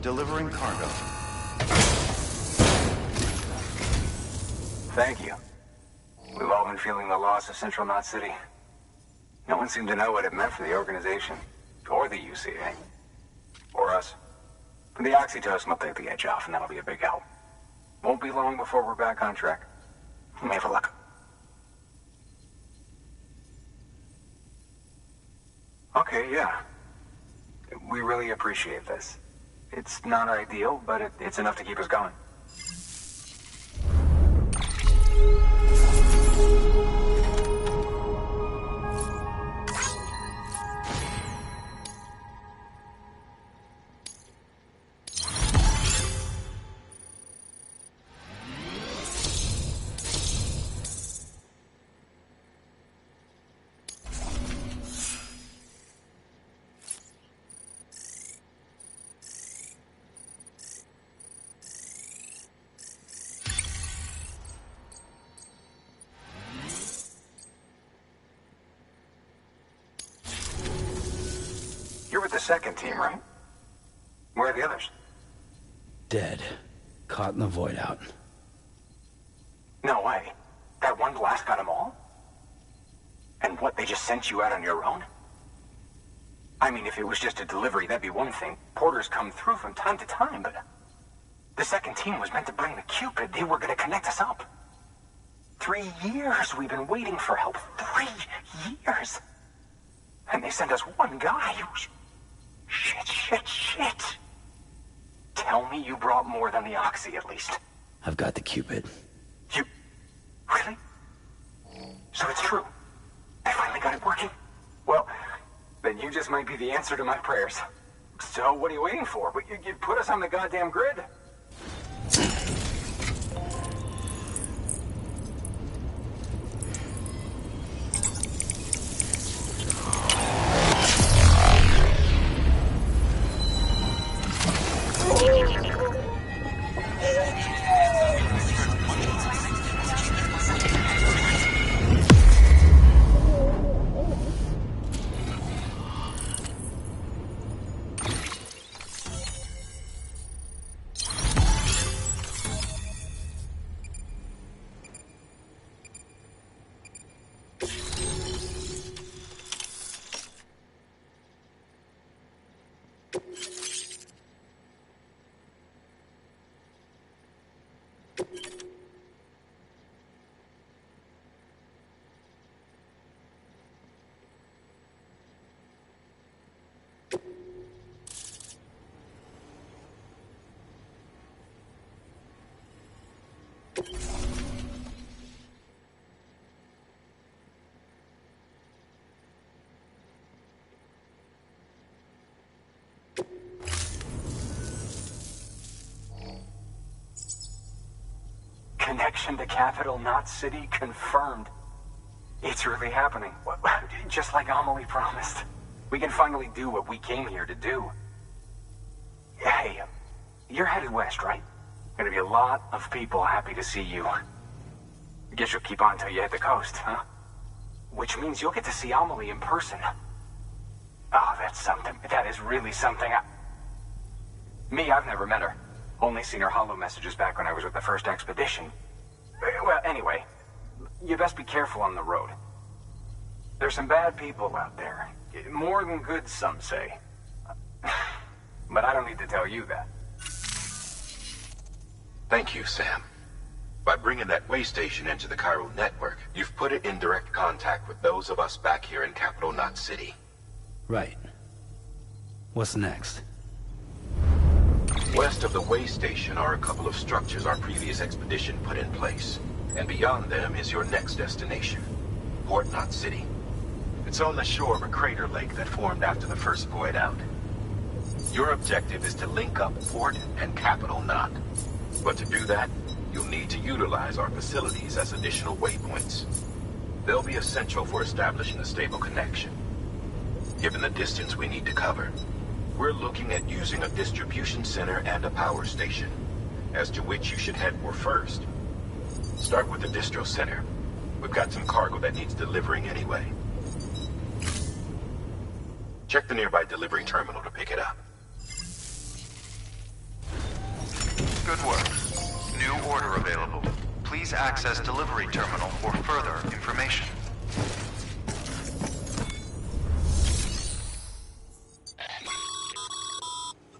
Delivering cargo. Thank you. We've all been feeling the loss of Central Knot City. No one seemed to know what it meant for the organization, or the UCA, or us. But the oxytocin will take the edge off, and that'll be a big help. Won't be long before we're back on track. Let me have a look. Okay, yeah. We really appreciate this. It's not ideal, but it's enough to keep us going. You're with the second team, right? Where are the others? Dead. Caught in the void out. No way. That one blast got them all? And what, they just sent you out on your own? I mean, if it was just a delivery, that'd be one thing. Porters come through from time to time, but... The second team was meant to bring the Cupid. They were gonna connect us up. 3 years we've been waiting for help. 3 years! And they sent us one guy. Shit. Tell me you brought more than the Oxy, at least. I've got the Cupid. You... Really? So it's true. I finally got it working. Well, then you just might be the answer to my prayers. So what are you waiting for? You put us on the goddamn grid. Connection to Capital Knot City confirmed. It's really happening. Just like Amelie promised. We can finally do what we came here to do. Hey, you're headed west, right? Gonna be a lot of people happy to see you. Guess you'll keep on till you hit the coast, huh? Which means you'll get to see Amelie in person. Oh, that's something. That is really something. Me, I've never met her. Only seen her holo messages back when I was with the first expedition. Well, anyway, you best be careful on the road. There's some bad people out there. More than good, some say. But I don't need to tell you that. Thank you, Sam. By bringing that way station into the Chiral network, you've put it in direct contact with those of us back here in Capital Knot City. Right. What's next? West of the way station are a couple of structures our previous expedition put in place. And beyond them is your next destination, Port Knot City. It's on the shore of a crater lake that formed after the first void out. Your objective is to link up Port and Capital Knot. But to do that, you'll need to utilize our facilities as additional waypoints. They'll be essential for establishing a stable connection. Given the distance we need to cover, we're looking at using a distribution center and a power station, as to which you should head for first. Start with the distro center. We've got some cargo that needs delivering anyway. Check the nearby delivery terminal to pick it up. Good work. New order available. Please access delivery terminal for further information.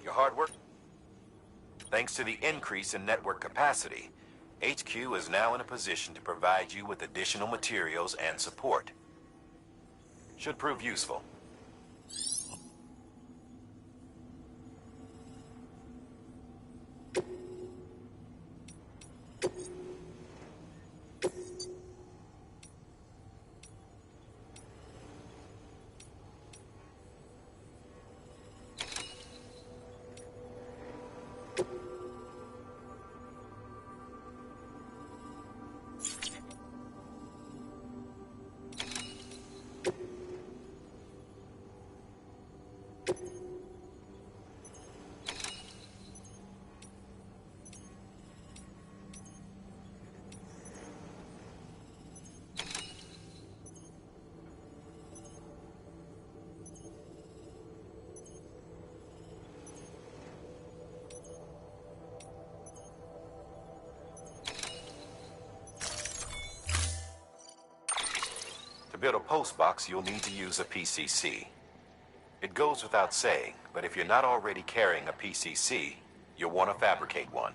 Your hard work. Thanks to the increase in network capacity, HQ is now in a position to provide you with additional materials and support. Should prove useful. To build a postbox, you'll need to use a PCC. It goes without saying, but if you're not already carrying a PCC, you'll want to fabricate one.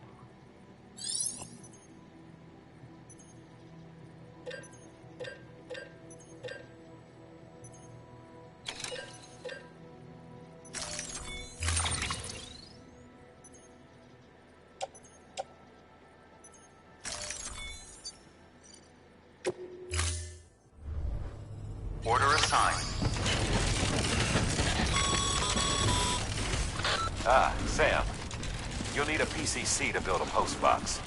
Order assigned. Sam. You'll need a PCC to build a postbox.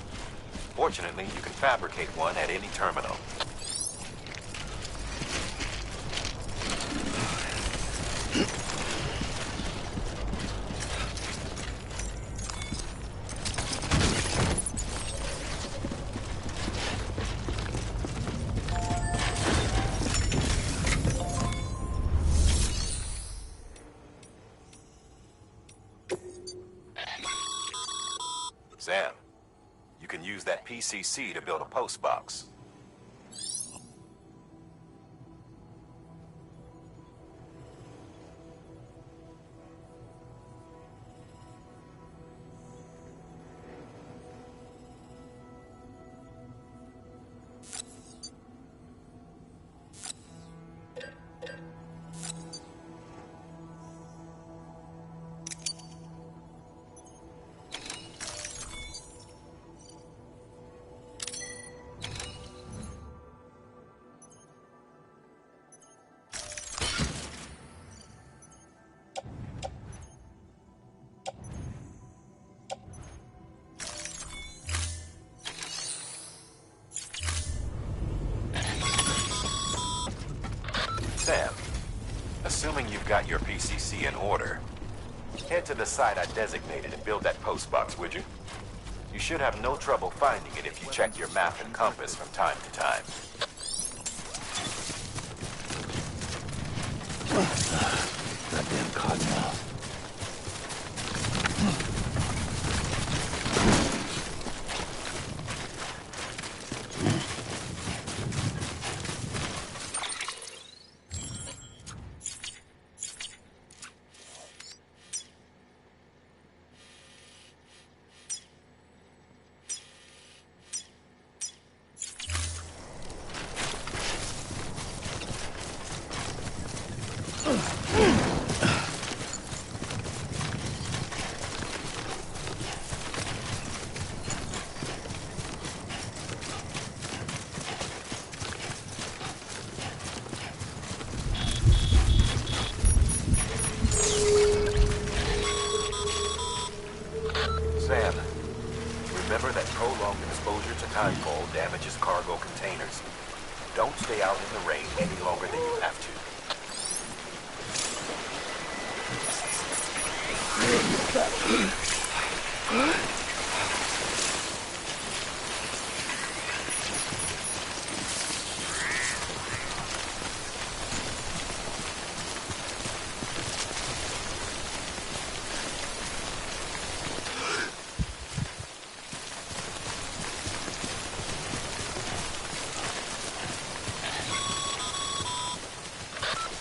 Fortunately, you can fabricate one at any terminal. Sam, you can use that PCC to build a postbox. Sam, assuming you've got your PCC in order, head to the site I designated and build that postbox, would you? You should have no trouble finding it if you check your map and compass from time to time. Goddamn cottonmouth. Sam, remember that prolonged exposure to timefall damages cargo containers. Don't stay out in the rain any longer than you have to.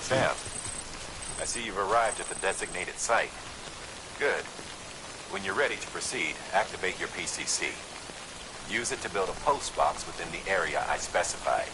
Sam, I see you've arrived at the designated site. Good. When you're ready to proceed, activate your PCC. Use it to build a post box within the area I specified.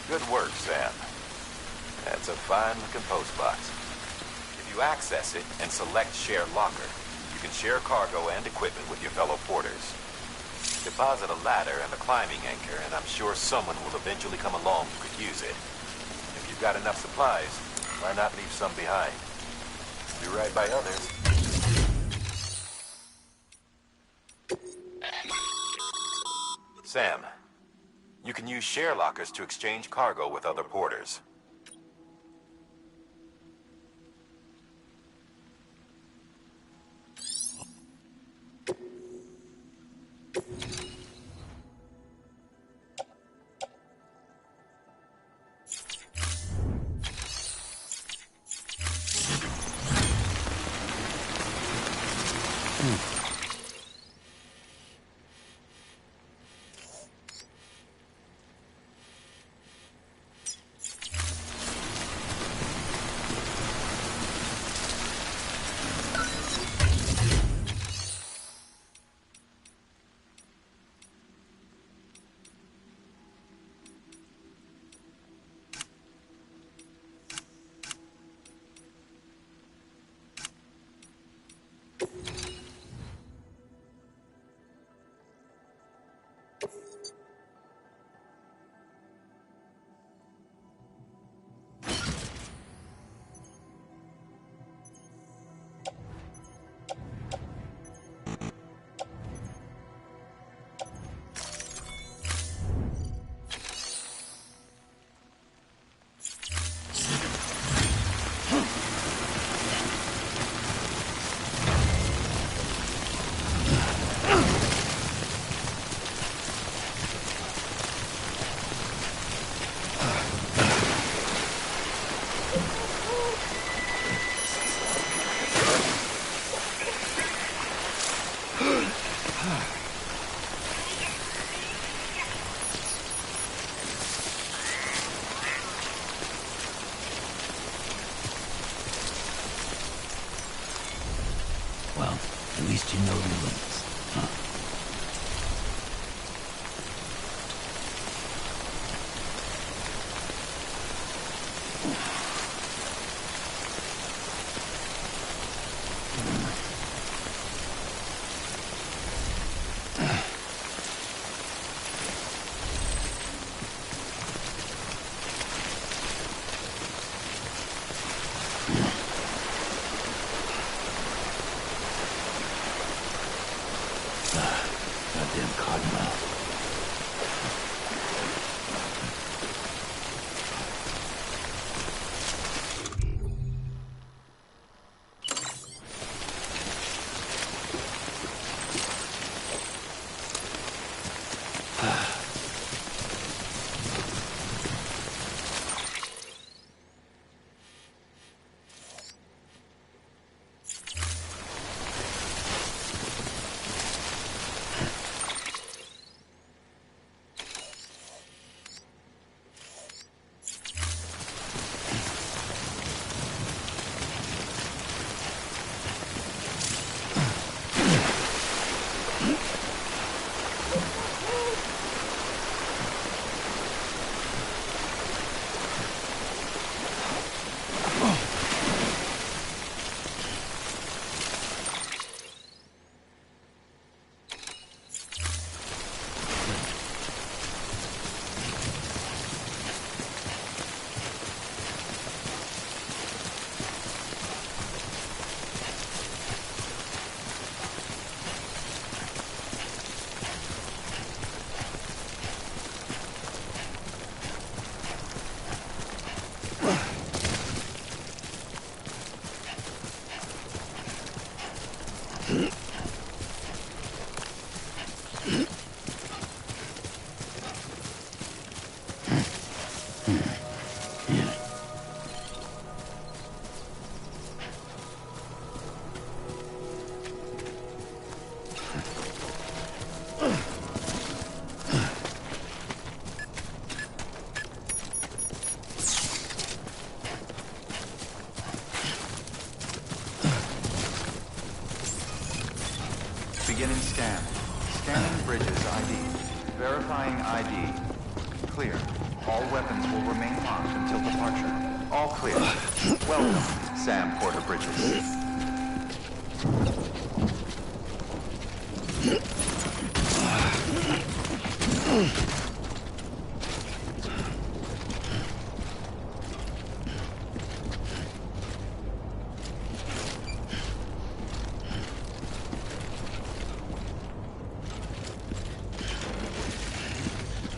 Good work, Sam. That's a fine-looking post box. If you access it and select Share Locker, you can share cargo and equipment with your fellow porters. Deposit a ladder and a climbing anchor, and I'm sure someone will eventually come along who could use it. If you've got enough supplies, why not leave some behind? Do right by others. Sam, you can use share lockers to exchange cargo with other porters. Well, at least you know your limits, huh? Goddamn cottonmouth. Scan. Scanning bridges ID. Verifying ID. Clear. All weapons will remain locked until departure. All clear. Welcome, Sam Porter Bridges.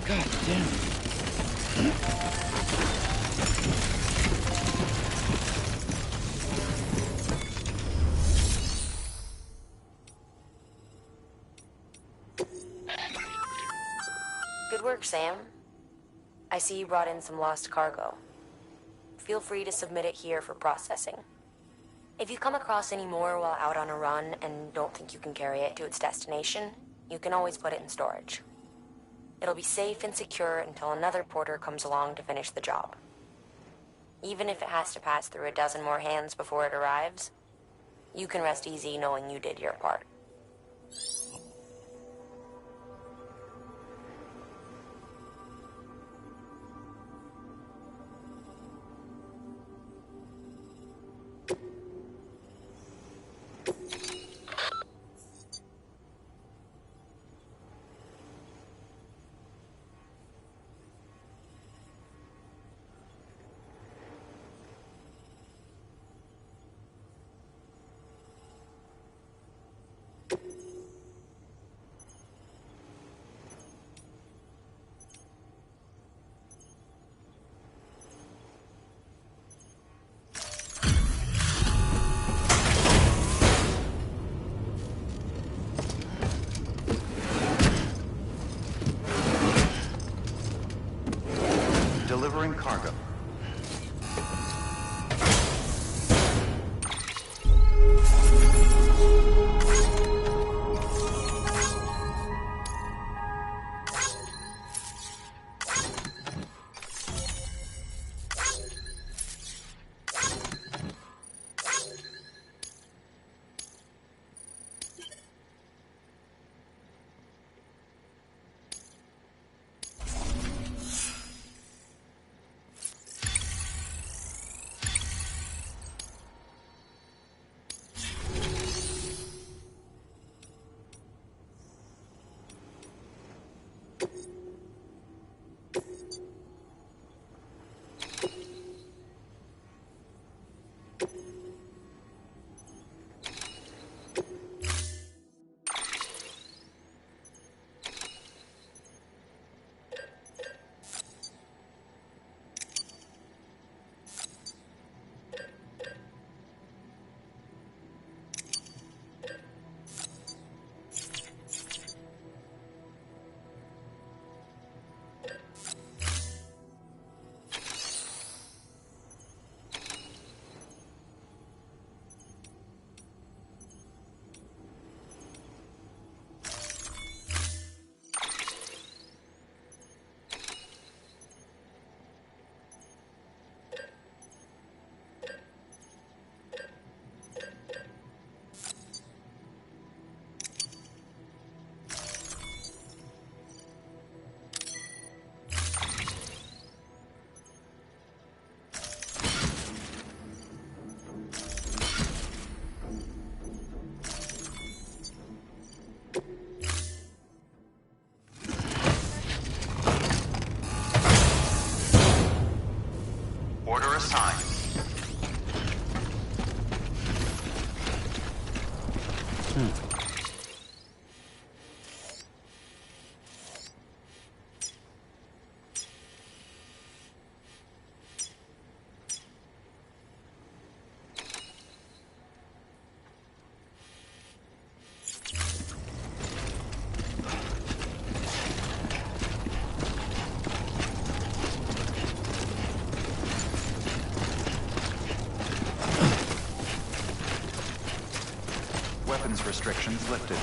God damn it. Good work, Sam. I see you brought in some lost cargo. Feel free to submit it here for processing. If you come across any more while out on a run and don't think you can carry it to its destination, you can always put it in storage. It'll be safe and secure until another porter comes along to finish the job. Even if it has to pass through a dozen more hands before it arrives, you can rest easy knowing you did your part. Delivering cargo. Order assigned. Weapons restrictions lifted.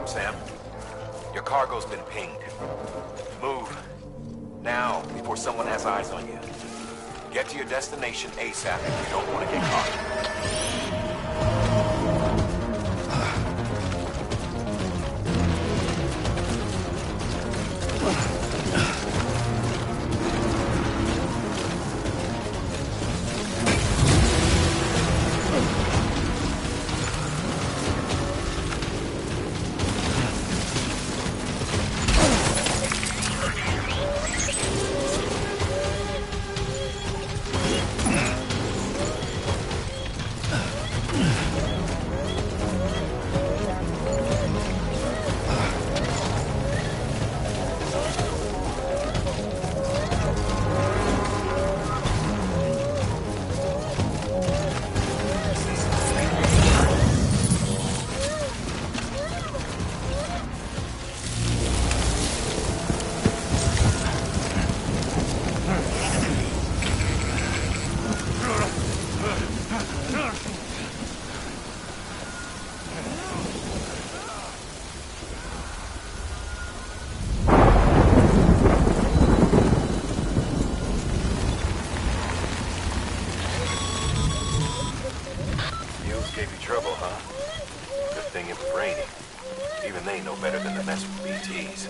up, Sam. Your cargo's been pinged. Move. Now, before someone has eyes on you. Get to your destination ASAP if you don't want to get caught. Gave you trouble, huh? Good thing it was raining. Even they know better than to mess with BTs.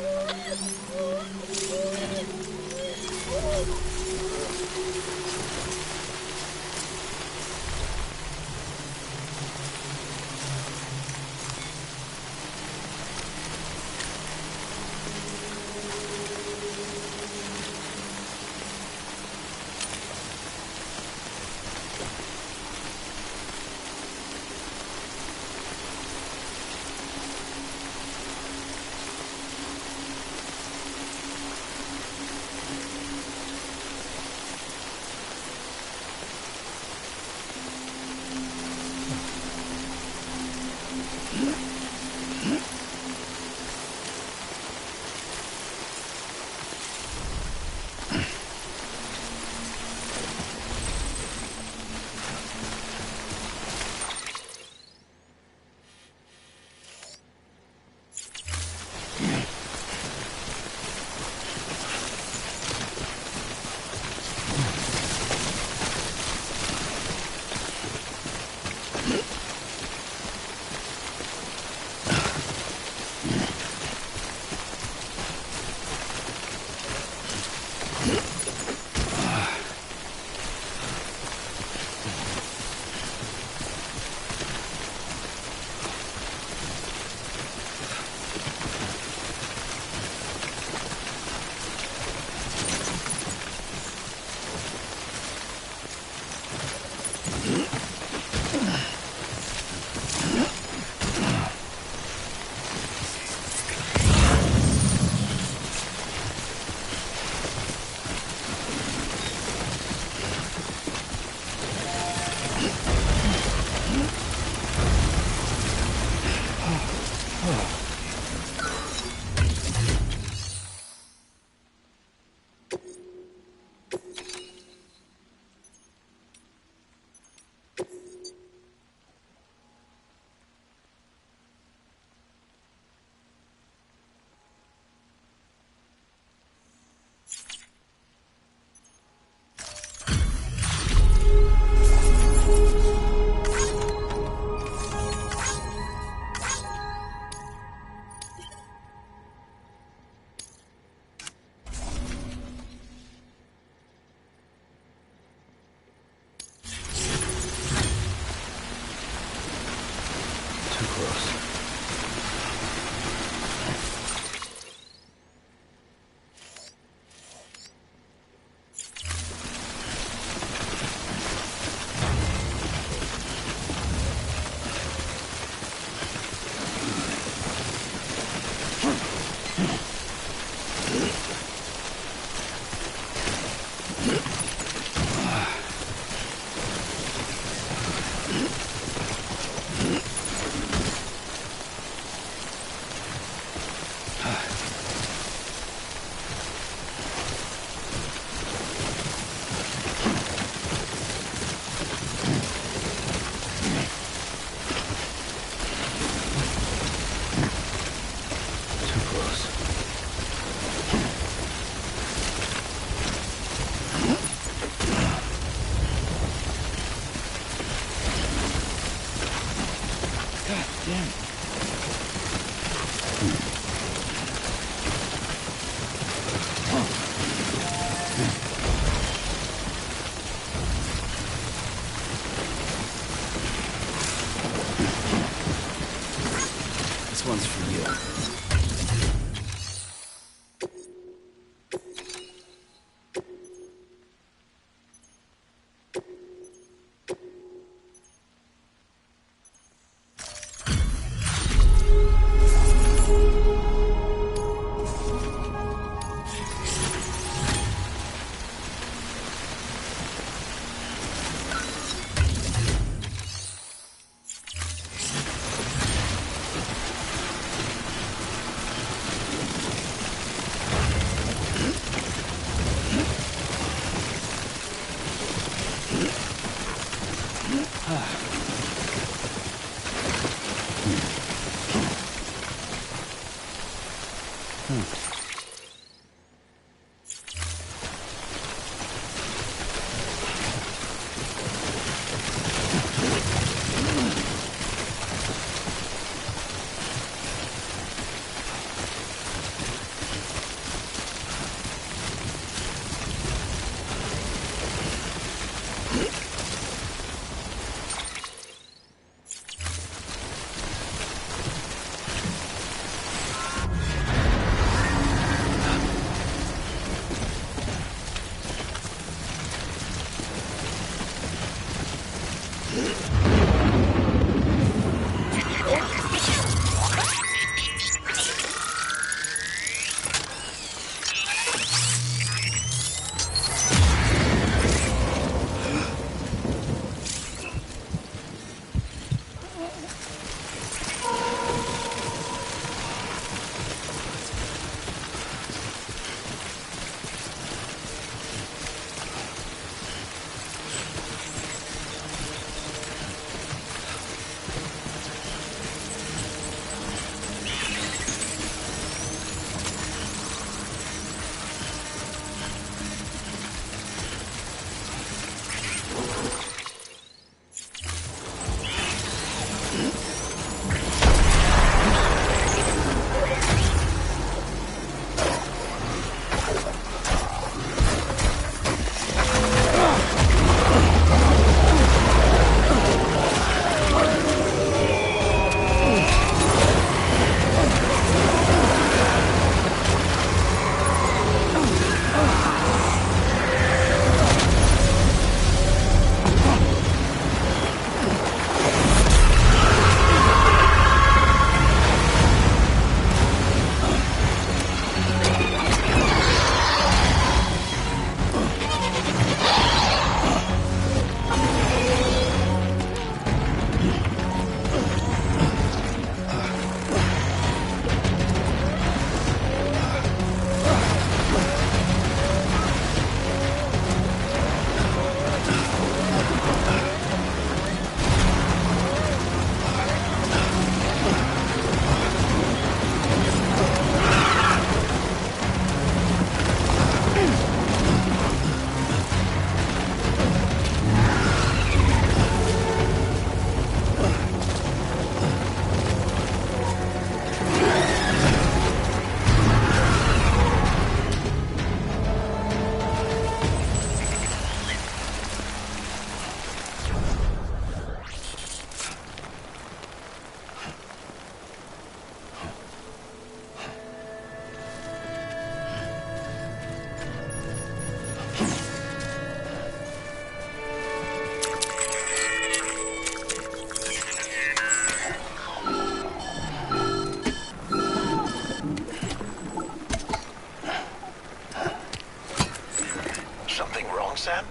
Sam?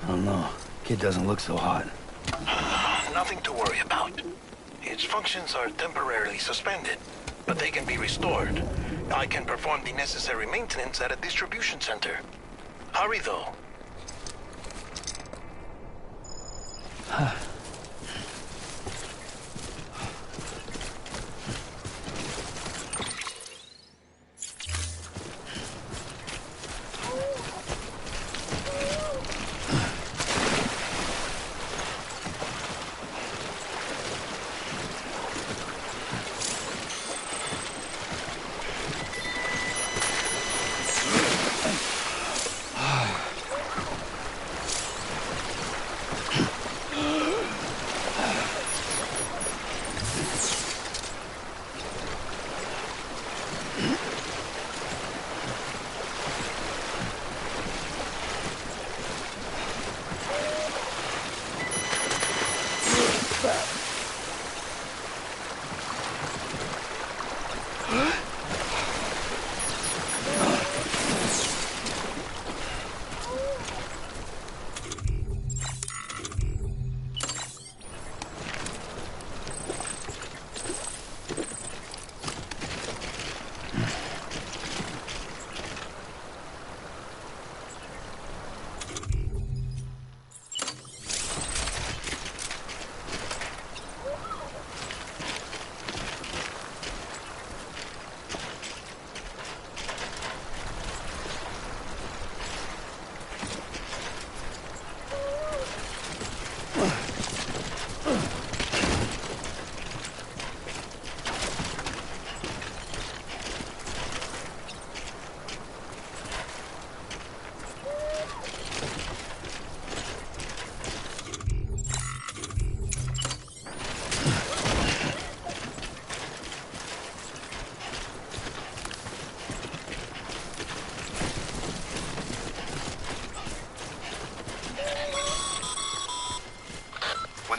I don't know. Kid doesn't look so hot. Nothing to worry about. Its functions are temporarily suspended, but they can be restored. I can perform the necessary maintenance at a distribution center. Hurry, though.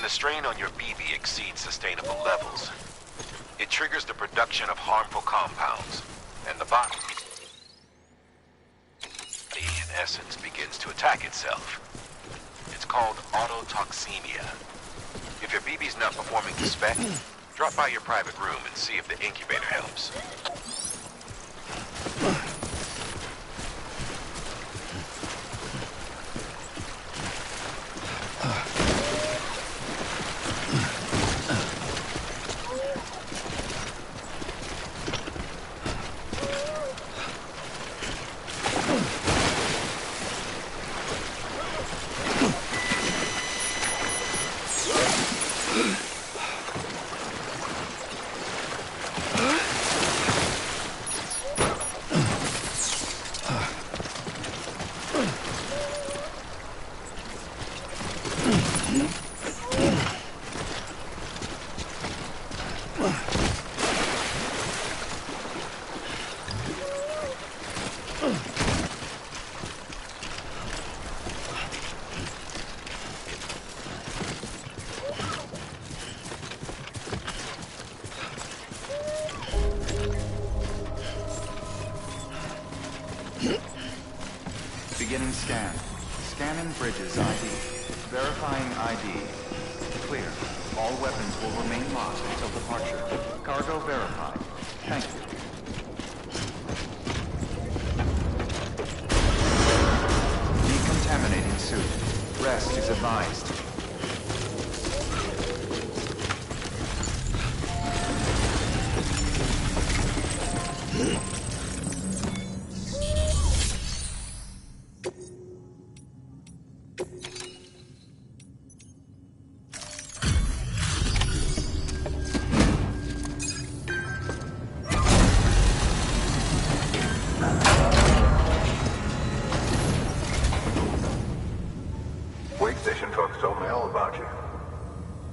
the strain on your BB exceeds sustainable levels, it triggers the production of harmful compounds, and the body, in essence, begins to attack itself. It's called autotoxemia. If your BB's not performing to spec, drop by your private room and see if the incubator helps. Beginning scan. Scanning bridges ID. Verifying ID. Clear. All weapons will remain locked until departure. Cargo verified. Thank you. Decontaminating suit. Rest is advised.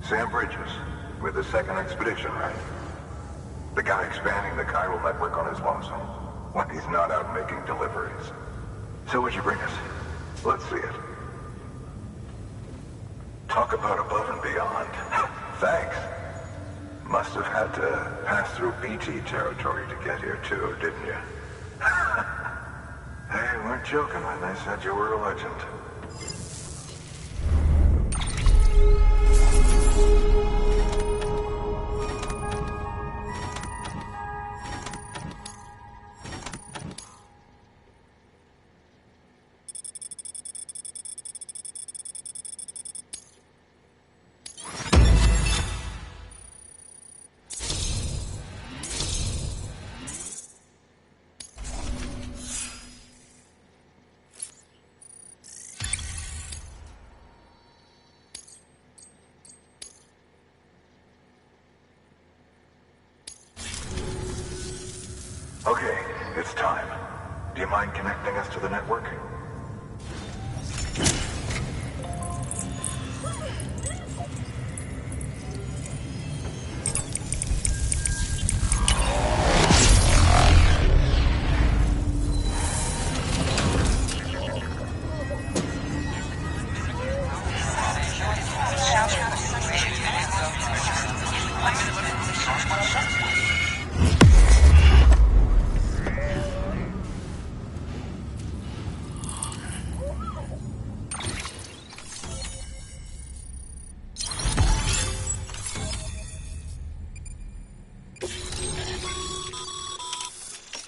Sam Bridges, with the second expedition, right? The guy expanding the chiral network on his lonesome, when he's not out making deliveries. So what'd you bring us? Let's see it. Talk about above and beyond. Thanks. Must have had to pass through BT territory to get here too, didn't you? They weren't joking when they said you were a legend. Okay, it's time. Do you mind connecting us to the network?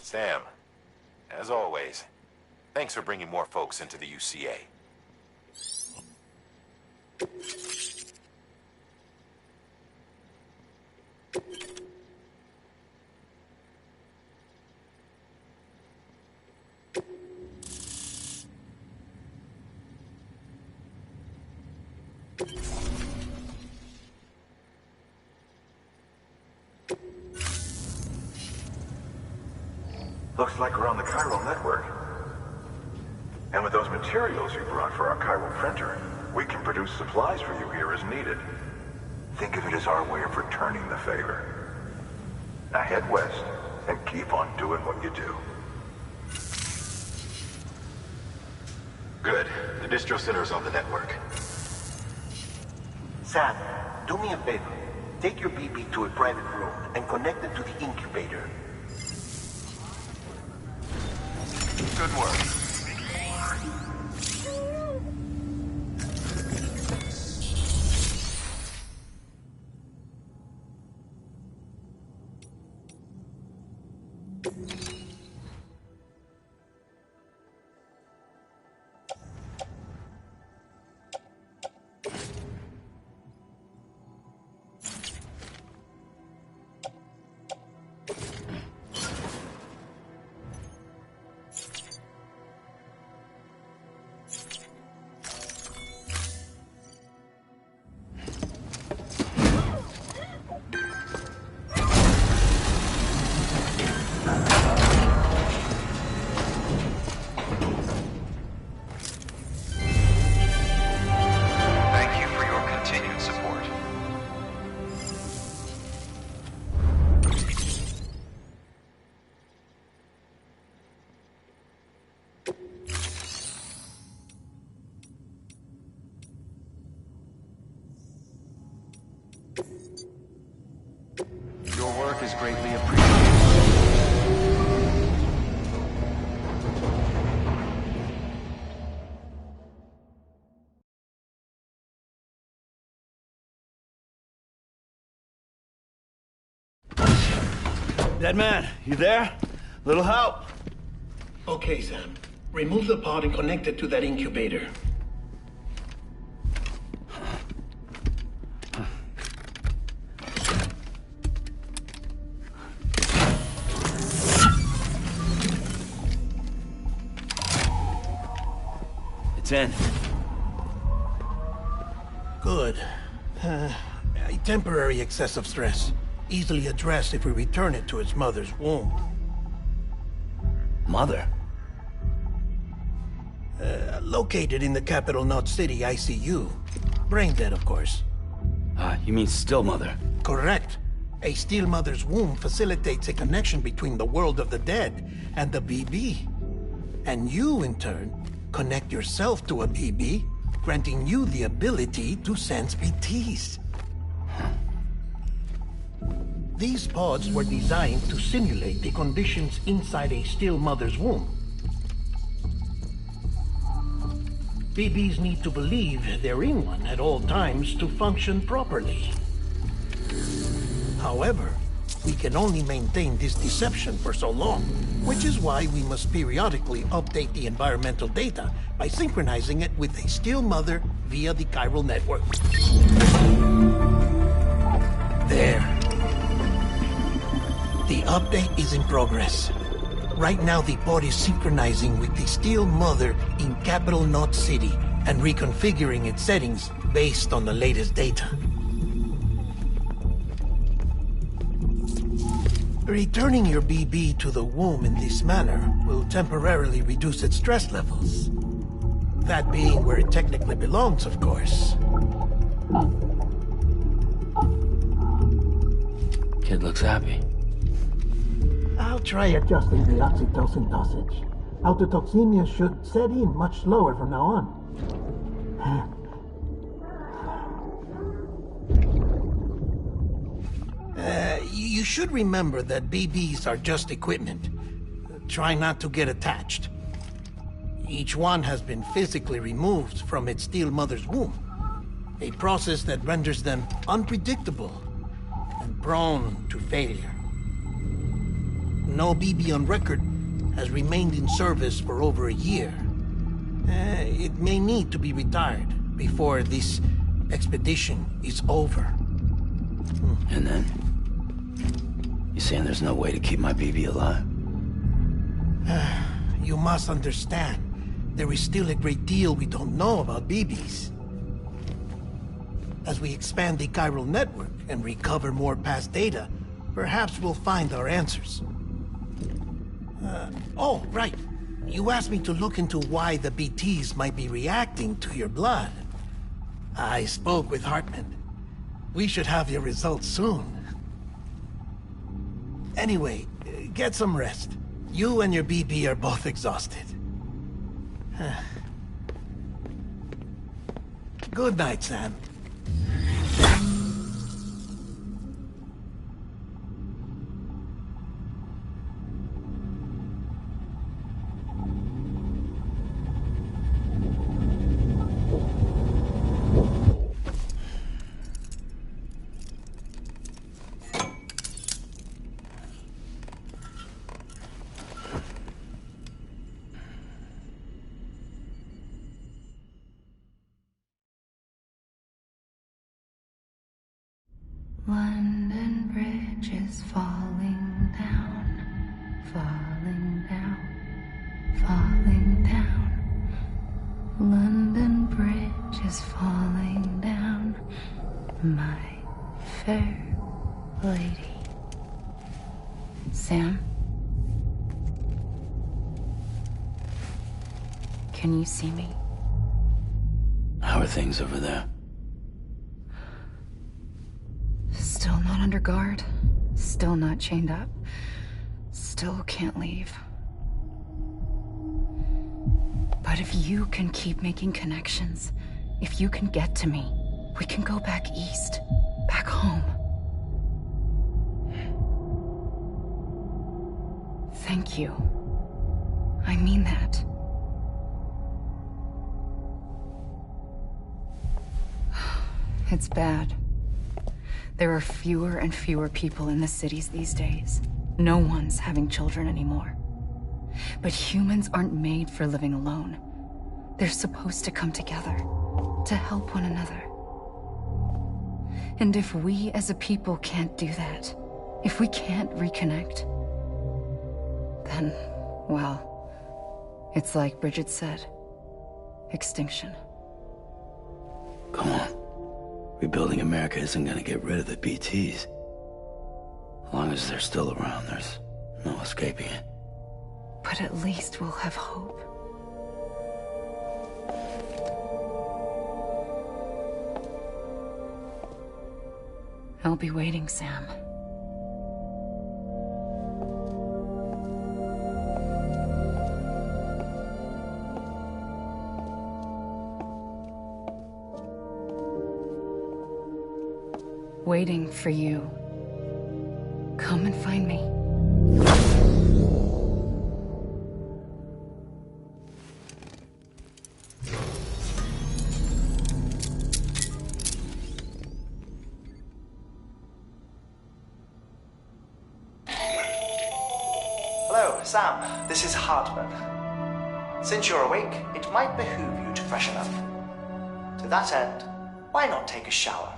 Sam, as always, thanks for bringing more folks into the UCA. Looks like we're on the chiral network. And with those materials you brought for our chiral printer, we can produce supplies for you here as needed. Think of it as our way of returning the favor. Now head west and keep on doing what you do. Good. The distro center is on the network. Sam, do me a favor. Take your BB to a private room and connect it to the incubator. Good work. Your work is greatly appreciated. Dead man, you there? Little help? Okay, Sam. Remove the pod and connect it to that incubator. It's in. Good. A temporary excessive stress. Easily addressed if we return it to its mother's womb. Mother? Located in the capital Knot City ICU. Brain dead, of course. You mean still mother? Correct. A still mother's womb facilitates a connection between the world of the dead and the BB. And you, in turn, connect yourself to a BB, granting you the ability to sense BTs. These pods were designed to simulate the conditions inside a still mother's womb. BBs need to believe they're in one at all times to function properly. However, we can only maintain this deception for so long, which is why we must periodically update the environmental data by synchronizing it with a still mother via the chiral network. There. The update is in progress. Right now, the pod is synchronizing with the still mother in capital Knot City and reconfiguring its settings based on the latest data. Returning your BB to the womb in this manner will temporarily reduce its stress levels. That being where it technically belongs, of course. Kid looks happy. I'll try adjusting the oxytocin dosage. Autotoxemia should set in much slower from now on. You should remember that BBs are just equipment. Try not to get attached. Each one has been physically removed from its still mother's womb. A process that renders them unpredictable and prone to failure. No BB on record has remained in service for over a year. It may need to be retired before this expedition is over. And then? You saying there's no way to keep my BB alive? You must understand, there is still a great deal we don't know about BBs. As we expand the chiral network and recover more past data, perhaps we'll find our answers. Oh, right. You asked me to look into why the BTs might be reacting to your blood. I spoke with Hartman. We should have your results soon. Anyway, get some rest. You and your BB are both exhausted. Good night, Sam. London Bridge is falling down, falling down, falling down. London Bridge is falling down, my fair lady. Sam? Can you see me? How are things over there? Still not under guard. Still not chained up. Still can't leave. But if you can keep making connections, if you can get to me, we can go back east. Back home. Thank you. I mean that. It's bad. There are fewer and fewer people in the cities these days. No one's having children anymore. But humans aren't made for living alone. They're supposed to come together, to help one another. And if we as a people can't do that, if we can't reconnect, then, well, it's like Bridget said, extinction. Come on. Rebuilding America isn't gonna get rid of the BTs. As long as they're still around, there's no escaping it. But at least we'll have hope. I'll be waiting, Sam. Waiting for you. Come and find me. Hello, Sam. This is Hartman. Since you're awake, it might behoove you to freshen up. To that end, why not take a shower?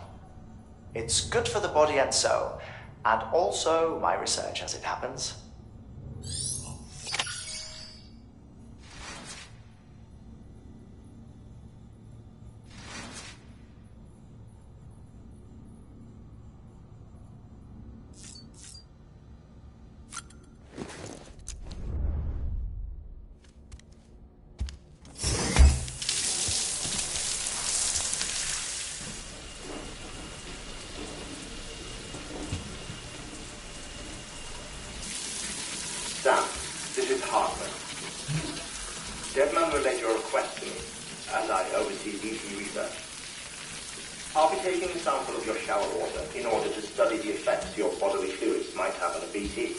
It's good for the body and soul, and also my research as it happens. Sam, this is Hartman. Deadman relayed your request to me, as I oversee BT research. I'll be taking a sample of your shower water in order to study the effects your bodily fluids might have on a BT.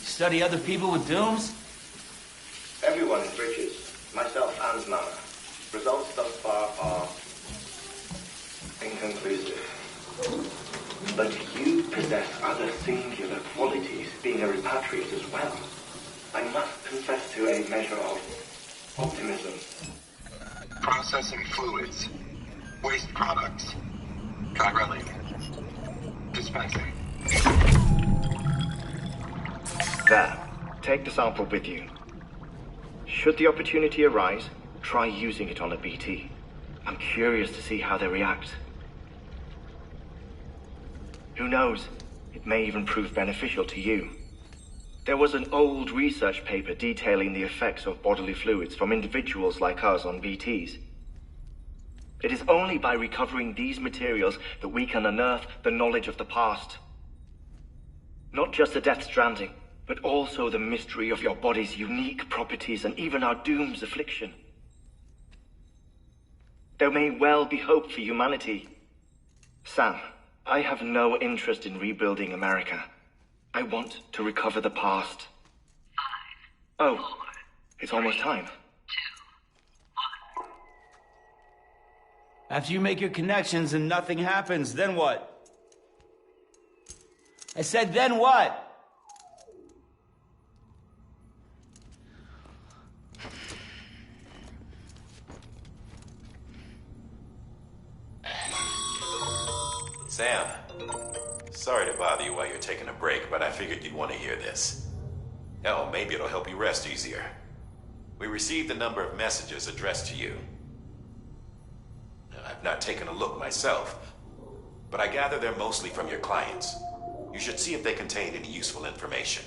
Study other people with dooms? Everyone in Bridges, myself and Mama. Results thus far are inconclusive. But you possess other singular qualities, being a repatriate as well. I must confess to a measure of optimism. Processing fluids. Waste products. Chirelli. Dispensing. There. Take the sample with you. Should the opportunity arise, try using it on a BT. I'm curious to see how they react. Who knows? It may even prove beneficial to you. There was an old research paper detailing the effects of bodily fluids from individuals like us on BTs. It is only by recovering these materials that we can unearth the knowledge of the past. Not just the Death Stranding, but also the mystery of your body's unique properties and even our doom's affliction. There may well be hope for humanity. Sam, I have no interest in rebuilding America. I want to recover the past. 5, oh, 4, it's almost time. 2, 1. After you make your connections and nothing happens, then what? I said, then what? Sam, sorry to bother you while you're taking a break, but I figured you'd want to hear this. Hell, maybe it'll help you rest easier. We received a number of messages addressed to you. I've not taken a look myself, but I gather they're mostly from your clients. You should see if they contain any useful information.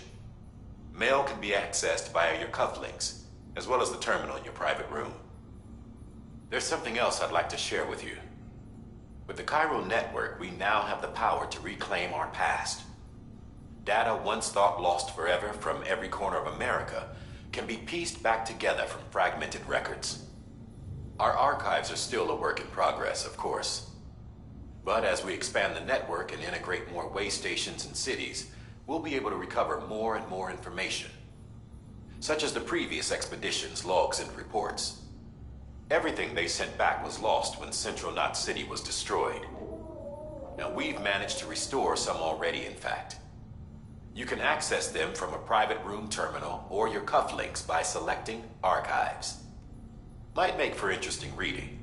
Mail can be accessed via your cufflinks, as well as the terminal in your private room. There's something else I'd like to share with you. With the Chiral Network, we now have the power to reclaim our past. Data once thought lost forever from every corner of America can be pieced back together from fragmented records. Our archives are still a work in progress, of course. But as we expand the network and integrate more way stations and cities, we'll be able to recover more and more information, such as the previous expedition's logs and reports. Everything they sent back was lost when Central Knot City was destroyed. Now, we've managed to restore some already, in fact. You can access them from a private room terminal or your cufflinks by selecting Archives. Might make for interesting reading.